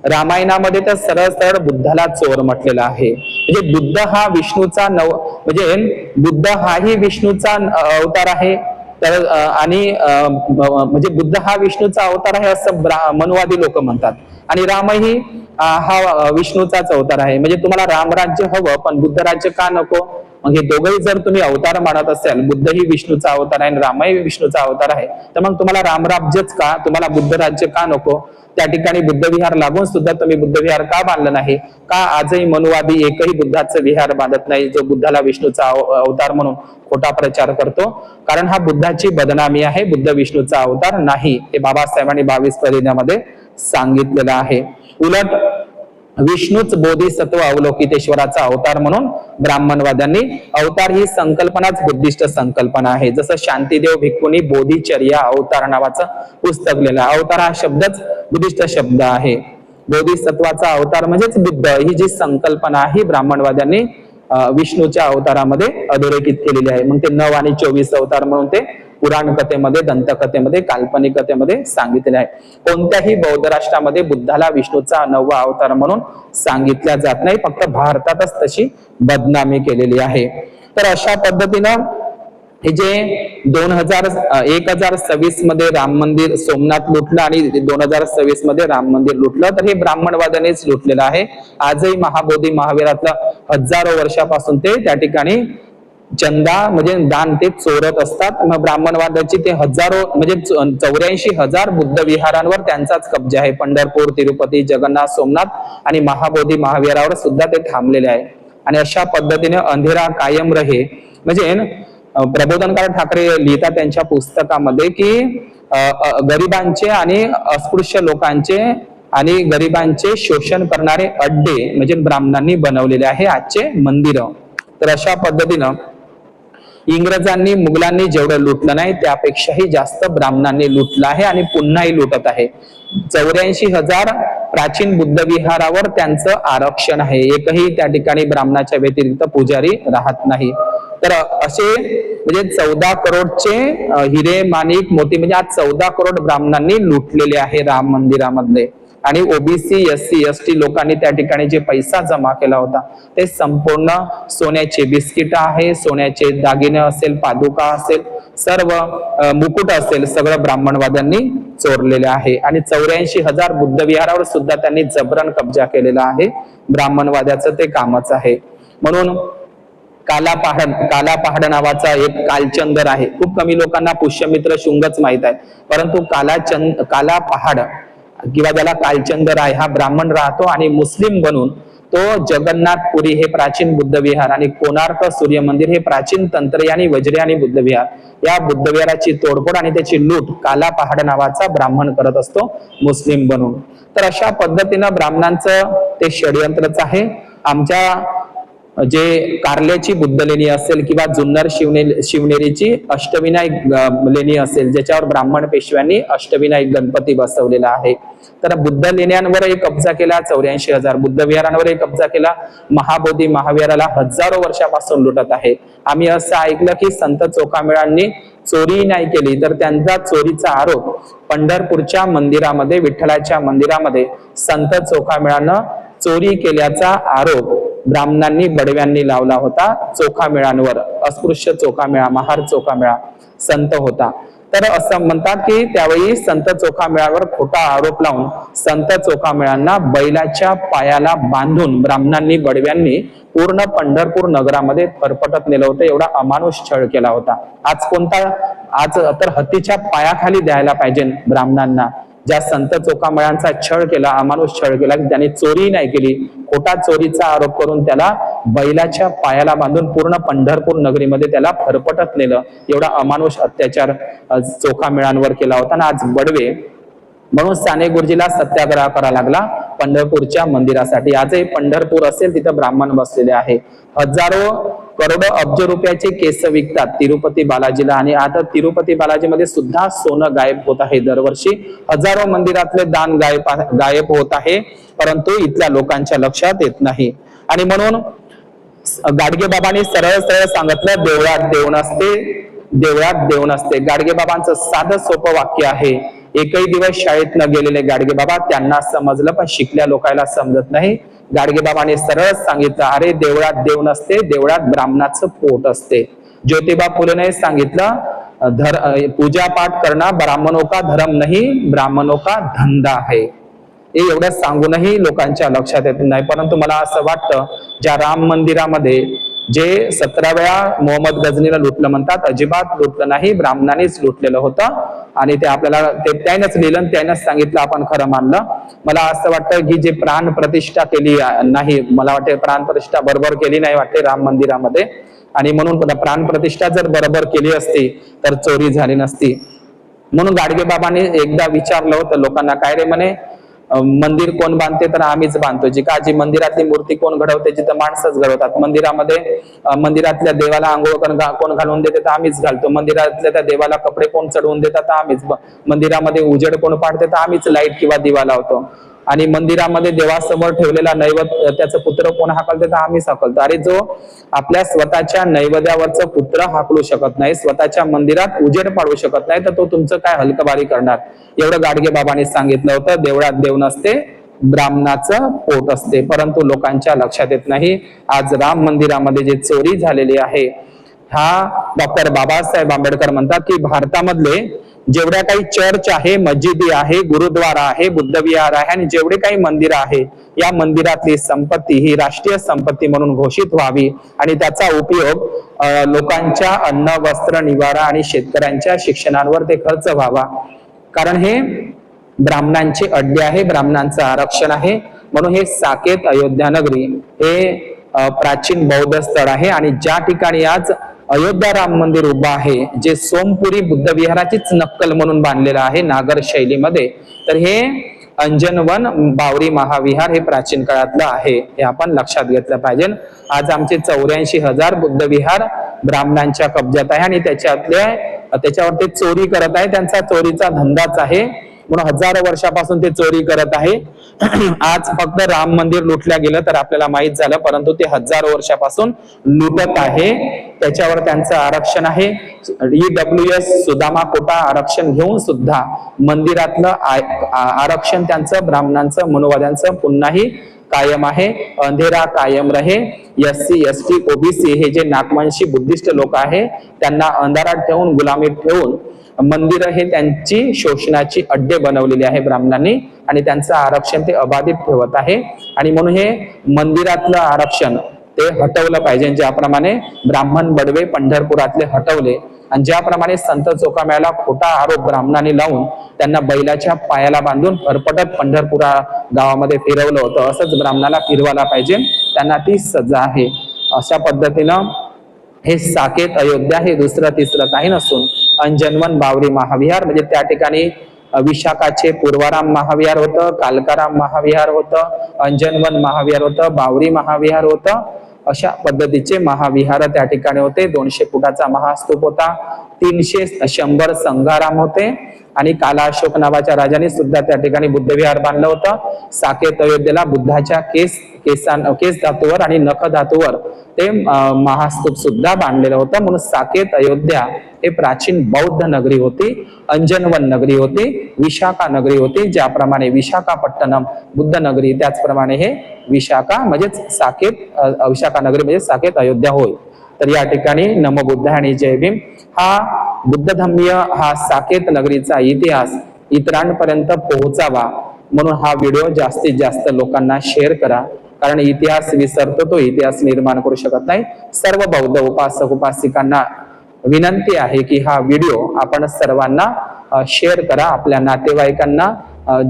रामायणामध्ये तर सरळ सरळ बुद्धाला चोर म्हटलेला आहे. म्हणजे बुद्ध हा विष्णूचा म्हणजे बुद्ध हाही विष्णूचा अवतार आहे. तर आणि म्हणजे बुद्ध हा विष्णूचा अवतार आहे असं मनुवादी लोक म्हणतात. आणि रामही हा विष्णूचाच अवतार आहे. म्हणजे तुम्हाला रामराज्य हवं पण बुद्ध राज्य का नको? मग हे दोघंही जर तुम्ही अवतार मानत असाल, बुद्धही विष्णूचा अवतार आहे आणि रामही विष्णूचा अवतार आहे, तर मग तुम्हाला रामराज्यच का, तुम्हाला बुद्ध राज्य का नको? त्या ठिकाणी बुद्ध विहार लागून सुद्धा तुम्ही बुद्ध विहार का बांधलं नाही? का आजही मनुवादी एकही बुद्धाचं विहार बांधत नाही जो बुद्धाला विष्णूचा अवतार म्हणून खोटा प्रचार करतो? कारण हा बुद्धाची बदनामी आहे. बुद्ध विष्णूचा अवतार नाही, हे बाबासाहेबांनी 22 परिज्ञामध्ये सांगितलेलं आहे. उलट विष्णूच बोधिसत्व अवलोकितेश्वराचा अवतार म्हणून ब्राह्मणवाद्यांनी, अवतार ही संकल्पनाच बुद्धिस्ट संकल्पना आहे. जसं शांतीदेव भिक्खूंनी बोधिचर्या अवतार नावाचं पुस्तक लिहिलं. अवतार हा शब्दच बुद्धिस्ट शब्द आहे. बोधिसत्वाचा अवतार म्हणजेच बुद्ध ही जी संकल्पना आहे ब्राह्मणवाद्यांनी विष्णूच्या अवतारामध्ये अधोरेखित केलेली आहे. मग ते 9 आणि 24 अवतार म्हणून ते पुराण कथेमध्ये, दंतकथेमध्ये, काल्पनिक कथेमध्ये सांगितलेले आहे. कोणत्याही बौद्ध राष्ट्रामध्ये बुद्धाला विष्णूचा 9वा अवतार म्हणून सांगितल्या जात नाही, फक्त भारतातच तशी बदनामी केलेली आहे. तर अशा पद्धतीनं हे जे 1026 मध्ये राम मंदिर सोमनाथ लुटलं आणि 2026 मध्ये राम मंदिर लुटलं, तर हे ब्राह्मणवाद्यानेच लुटलेलं आहे. आजही महाबोधी महावीरातलं हजारो वर्षापासून ते त्या ठिकाणी चंदा म्हणजे दान ते चोरत असतात. मग ब्राह्मणवादाची ते हजारो म्हणजे 84,000 बुद्ध विहारांवर त्यांचाच कब्जा आहे. पंढरपूर, तिरुपती, जगन्नाथ, सोमनाथ आणि महाबोधी महाविहारावर सुद्धा ते थांबलेले आहे. आणि अशा पद्धतीने अंधेरा कायम रहे म्हणजे प्रबोधनकार ठाकरे लिहितात त्यांच्या पुस्तकामध्ये की गरिबांचे आणि अस्पृश्य लोकांचे आणि गरिबांचे शोषण करणारे अड्डे म्हणजे ब्राह्मणांनी बनवलेले आहे आजचे मंदिर. तर अशा पद्धतीनं इंग्रजांनी मुघलांनी जेवढं लुटलं नाही त्यापेक्षाही जास्त ब्राह्मणांनी लुटलं आहे आणि पुन्हाही लुटत आहे. 84,000 प्राचीन बुद्ध विहारावर त्यांचं आरक्षण आहे. एकही त्या ठिकाणी ब्राह्मणाच्या व्यतिरिक्त पुजारी राहत नाही. तर असे म्हणजे 14 करोडचे हिरे माणिक मोती म्हणजे आज 14 करोड ब्राह्मणांनी लुटलेले आहे राम मंदिरामध्ये. आणि ओबीसी SC ST लोकांनी त्या ठिकाणी जे पैसा जमा केला होता ते संपूर्ण सोन्याचे बिस्किट आहे, सोन्याचे दागिने असेल, पादुका असेल, सर्व मुकुट असेल, सगळं ब्राह्मणवाद्यांनी चोरलेले आहे. आणि 84,000 बुद्ध विहारावर सुद्धा त्यांनी जबरन कब्जा केलेला आहे. ब्राह्मणवाद्याचं ते कामच आहे. म्हणून काला पहाड नावाचा एक कालचंदर आहे. खूप कमी लोकांना पुष्यमित्र शुंगच माहित आहे, परंतु काला पहाड किंवा ज्याला कालचंदर आहे हा ब्राह्मण राहतो आणि मुस्लिम बनून तो जगन्नाथपुरी हे प्राचीन बुद्ध विहार आणि कोणार्क सूर्य मंदिर हे प्राचीन तंत्रयानी वज्रयानी बुद्ध विहार, या बुद्ध विहाराची तोडफोड आणि त्याची लूट काला पहाड नावाचा ब्राह्मण करत असतो मुस्लिम बनून. तर अशा पद्धतीनं ब्राह्मणांचं ते षडयंत्रच आहे. आमच्या जे कारल्याची बुद्ध लेणी असेल किंवा जुन्नर शिवनेरीची अष्टविनायक लेणी असेल, ज्याच्यावर ब्राह्मण पेशव्यांनी अष्टविनायक गणपती बसवलेला आहे. तर बुद्ध लेण्यांवरही कब्जा केला, 84,000 बुद्ध विहारांवरही कब्जा केला. महाबोधी महाविहाराला हजारो वर्षापासून लुटत आहे. आम्ही असं ऐकलं की संत चोखामेळांनी चोरी नाही केली, तर त्यांचा चोरीचा आरोप पंढरपूरच्या मंदिरामध्ये, विठ्ठलाच्या मंदिरामध्ये संत चोखामेळानं चोरी केल्याचा आरोप ब्राह्मणांनी बडव्यांनी लावला होता. चोखामेळांवर अस्पृश्य चोखामेळा, महार चोखामेळा संत होता. तर असं म्हणतात की त्यावेळी संत चोखामेळावर खोटा आरोप लावून संत चोखामेळांना बैलाच्या पायाला बांधून ब्राह्मणांनी बडव्यांनी पूर्ण पंढरपूर नगरामध्ये फरफटत नेलं होतं. एवढा अमानुष छळ केला होता. आज तर हत्तीच्या पायाखाली द्यायला पाहिजे ब्राह्मणांना. ज्या संत चोखामेळांचा छळ केला, अमानुष छळ केला, त्यांनी चोरी नाही केली, खोटा चोरीचा आरोप करून त्याला बैलाच्या पायाला बांधून पूर्ण पंढरपूर नगरीमध्ये त्याला फरफटत नेलं. एवढा अमानुष अत्याचार चोखामेळांवर केला होता. आणि आज बडवे म्हणून साने गुरुजीला सत्याग्रह करावा लागला पंढरपूरच्या मंदिरासाठी. आजही पंढरपूर असेल तिथं ब्राह्मण बसलेले आहे. हजारो करोडो अब्ज रुपयाचे केस विकतात तिरुपती बालाजीला. आणि आता तिरुपती बालाजीमध्ये सुद्धा सोनं गायब होत आहे. दरवर्षी हजारो मंदिरातले दान गायब होत आहे, परंतु इथल्या लोकांच्या लक्षात येत नाही. आणि म्हणून गाडगे बाबांनी सरळ सरळ सांगितलं, देवळात देव नसते, देवळात देव नसते. गाडगे बाबांचं साधं सोपं वाक्य आहे. एकही दिवस शाळेत न गेलेले गाडगे बाबा, त्यांना समजलं पण शिकल्या लोकांना समजत नाही. गाडगे बाबांनी सरळ सांगितलं, अरे देवळात देव नसते, देवळात ब्राह्मणाचं पोट असते. ज्योतिबा फुलेने सांगितलं, पूजा पाठ करना ब्राह्मणों का धर्म नहीं, ब्राह्मणों का धंदा है. हे एवढं सांगूनही लोकांच्या लक्षात येत नाही. परंतु मला असं वाटतं, ज्या राम मंदिरामध्ये जे 17 वेळा मोहम्मद गझनीला लुटलं म्हणतात, अजिबात लुटलं नाही, ब्राह्मणांनीच लुटलेलं होतं. आणि ते आपल्याला त्यानंच लिहिलं, त्यानंच सांगितलं, आपण खरं मानलं. मला असं वाटतं की जे प्राण प्रतिष्ठा केली नाही, मला वाटते प्राण प्रतिष्ठा बरोबर केली नाही वाटते राम मंदिरामध्ये. आणि म्हणून प्राण प्रतिष्ठा जर बरोबर केली असती तर चोरी झाली नसती. म्हणून गाडगे बाबांनी एकदा विचारलं होतं लोकांना, काय रे म्हणे, मंदिर कोण बांधते, तर आम्हीच बांधतो. जी मंदिरातली मूर्ती कोण घडवते, जिथं माणसंच घडवतात. मंदिरातल्या देवाला आंघोळ कोण घालून देते, तर आम्हीच घालतो. मंदिरातल्या त्या देवाला कपडे कोण चढवून देतात, तर आम्हीच. मंदिरामध्ये उजेड कोण पाडते, तर आम्हीच लाईट किंवा दिवा लावतो. आणि मंदिरामध्ये देवासमोर ठेवलेला नैवेद्य त्याचं पुत्र कोण हाकलते, तर आम्हीच हाकलतो. अरे जो आपल्या स्वतःच्या नैवेद्यावरचं पुत्र हाकलू शकत नाही, स्वतःच्या मंदिरात उजेड पाडू शकत नाही, तर तो तुमचं काय हलकबारी करणार. एवढं गाडगे बाबांनी सांगितलं होतं. देवळात देव नसते, ब्राह्मणाचं पोट असते. परंतु लोकांच्या लक्षात येत नाही. आज राम मंदिरामध्ये जे चोरी झालेली आहे, हा डॉक्टर बाबासाहेब आंबेडकर म्हणतात की भारतामधले जेवढ्या काही चर्च आहे, मस्जिदी आहे, गुरुद्वारा आहे, बुद्ध विहार आहे आणि जेवढे काही मंदिर आहे, या मंदिरातली संपत्ती ही राष्ट्रीय संपत्ती म्हणून घोषित व्हावी आणि त्याचा उपयोग लोकांच्या अन्न, वस्त्र, निवारा आणि शेतकऱ्यांच्या शिक्षणावर ते खर्च व्हावा. कारण हे ब्राह्मणांचे अड्डे आहे, ब्राह्मणांचं आरक्षण आहे. म्हणून हे साकेत अयोध्या नगरी हे प्राचीन बौद्ध स्थळ आहे. आणि ज्या ठिकाणी आज अयोध्या राम मंदिर उभा आहे, जे सोमपुरी बुद्ध विहाराचीच नक्कल म्हणून बांधलेलं आहे नागर शैलीमध्ये, तर हे अंजनवन बावरी महाविहार हे प्राचीन काळातलं आहे. हे आपण लक्षात घेतलं पाहिजे. आज आमचे 84,000 बुद्ध विहार ब्राह्मणांच्या कब्जात आहे आणि त्याच्यावर ते चोरी करत आहे. त्यांचा चोरीचा धंदाच आहे. म्हणून हजारो वर्षापासून ते चोरी करत आहे. आज फक्त राम मंदिर लुटल्या गेलं तर आपल्याला माहित झालं, परंतु ते हजारो वर्षापासून लुटत आहे. त्याच्यावर त्यांचं आरक्षण आहे. EWS सुदामा कोटा आरक्षण घेऊन सुद्धा मंदिरातलं आरक्षण त्यांचं, ब्राह्मणांचं, मनुवाद्यांचं पुन्हाही कायम आहे. अंधेरा कायम रहे. SC ST OBC हे जे नागवंशी बुद्धिस्ट लोक आहे त्यांना अंधारात ठेवून, गुलामीत ठेवून मंदिर हे त्यांची शोषणाची अड्डे बनवलेली आहे ब्राह्मणांनी, आणि त्यांचं आरक्षण ते अबाधित ठेवत आहे. आणि म्हणून हे मंदिरातलं आरक्षण ते हटवलं पाहिजे, ज्याप्रमाणे ब्राह्मण बडवे पंढरपुरातले हटवले, आणि ज्याप्रमाणे संत चोखामेळ्याला खोटा आरोप ब्राह्मणांनी लावून त्यांना बैलाच्या पायाला बांधून फरफटत पंढरपुरा गावामध्ये फिरवलं होतं, असंच ब्राह्मणाला फिरवायला पाहिजे. त्यांना ती सजा आहे. अशा पद्धतीनं हे साकेत अयोध्या हे दुसरं तिसरं काही नसून अंजनवन बावरी महाविहार, म्हणजे त्या ठिकाणी विशाखाचे पूर्वाराम महाविहार होतं, कालकाराम महाविहार होतं, अंजनवन महाविहार होतं, बावरी महाविहार होतं. अशा पद्धतीचे महाविहार त्या ठिकाणी होते. 200 फुटाचा महास्तूप होता. 300 संघाराम होते, आणि काला अशोक नावाच्या राजाने सुद्धा त्या ठिकाणी बुद्धविहार बांधलं होतं. साकेत अयोध्येला बुद्धाच्या केस धातूवर आणि नख धातूवर ते महास्तूप सुद्धा बांधलेलं होतं. म्हणून साकेत अयोध्या हे प्राचीन बौद्ध नगरी होती, अंजनवन नगरी होती, विशाखा नगरी होती. ज्याप्रमाणे विशाखापट्टणम बुद्ध नगरी, त्याचप्रमाणे हे विशाखा म्हणजेच विशाखा नगरी म्हणजे साकेत अयोध्या होय. तर या ठिकाणी नमो बुद्ध आणि जय भीम. हा बुद्ध धम्मीय हा साकेत नगरीचा इतिहास इतरांपर्यंत पोहोचावा म्हणून हा व्हिडिओ जास्तीत जास्त लोकांना शेअर करा. कारण इतिहास विसरतो, तो इतिहास निर्माण करू शकत नाही. सर्व बौद्ध उपासक उपासिकांना विनंती आहे की हा व्हिडिओ आपण सर्वांना शेअर करा, आपल्या नातेवाईकांना,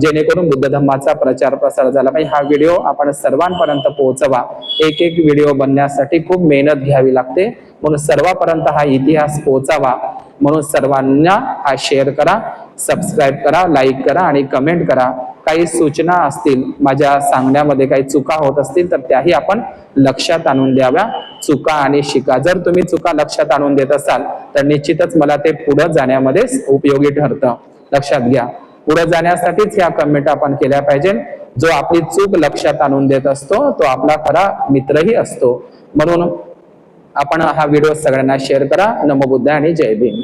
जेणेकरून बुद्ध धम्माचा प्रचार प्रसार झाला पाहिजे. हा व्हिडिओ आपण सर्वांपर्यंत पोहोचवा. एक एक व्हिडिओ बनण्यासाठी खूप मेहनत घ्यावी लागते, म्हणून सर्वांपर्यंत हा इतिहास पोहोचावा म्हणून सर्वांना हा शेअर करा, सबस्क्राईब करा, लाईक करा आणि कमेंट करा. काही सूचना असतील, माझ्या सांगण्यामध्ये काही चुका होत असतील तर त्याही आपण लक्षात आणून द्याव्या. चुका आणि शिका. जर तुम्ही चुका लक्षात आणून देत असाल तर निश्चितच मला ते पुढे जाण्यामध्ये उपयोगी ठरतं. लक्षात घ्या, पुढे जाण्यासाठीच ह्या कमेंट आपण केल्या पाहिजे. जो आपली चूक लक्षात आणून देत असतो तो आपला खरा मित्रही असतो. म्हणून आपण हा व्हिडिओ सगळ्यांना शेअर करा. नमो बुद्ध आणि जय भीम.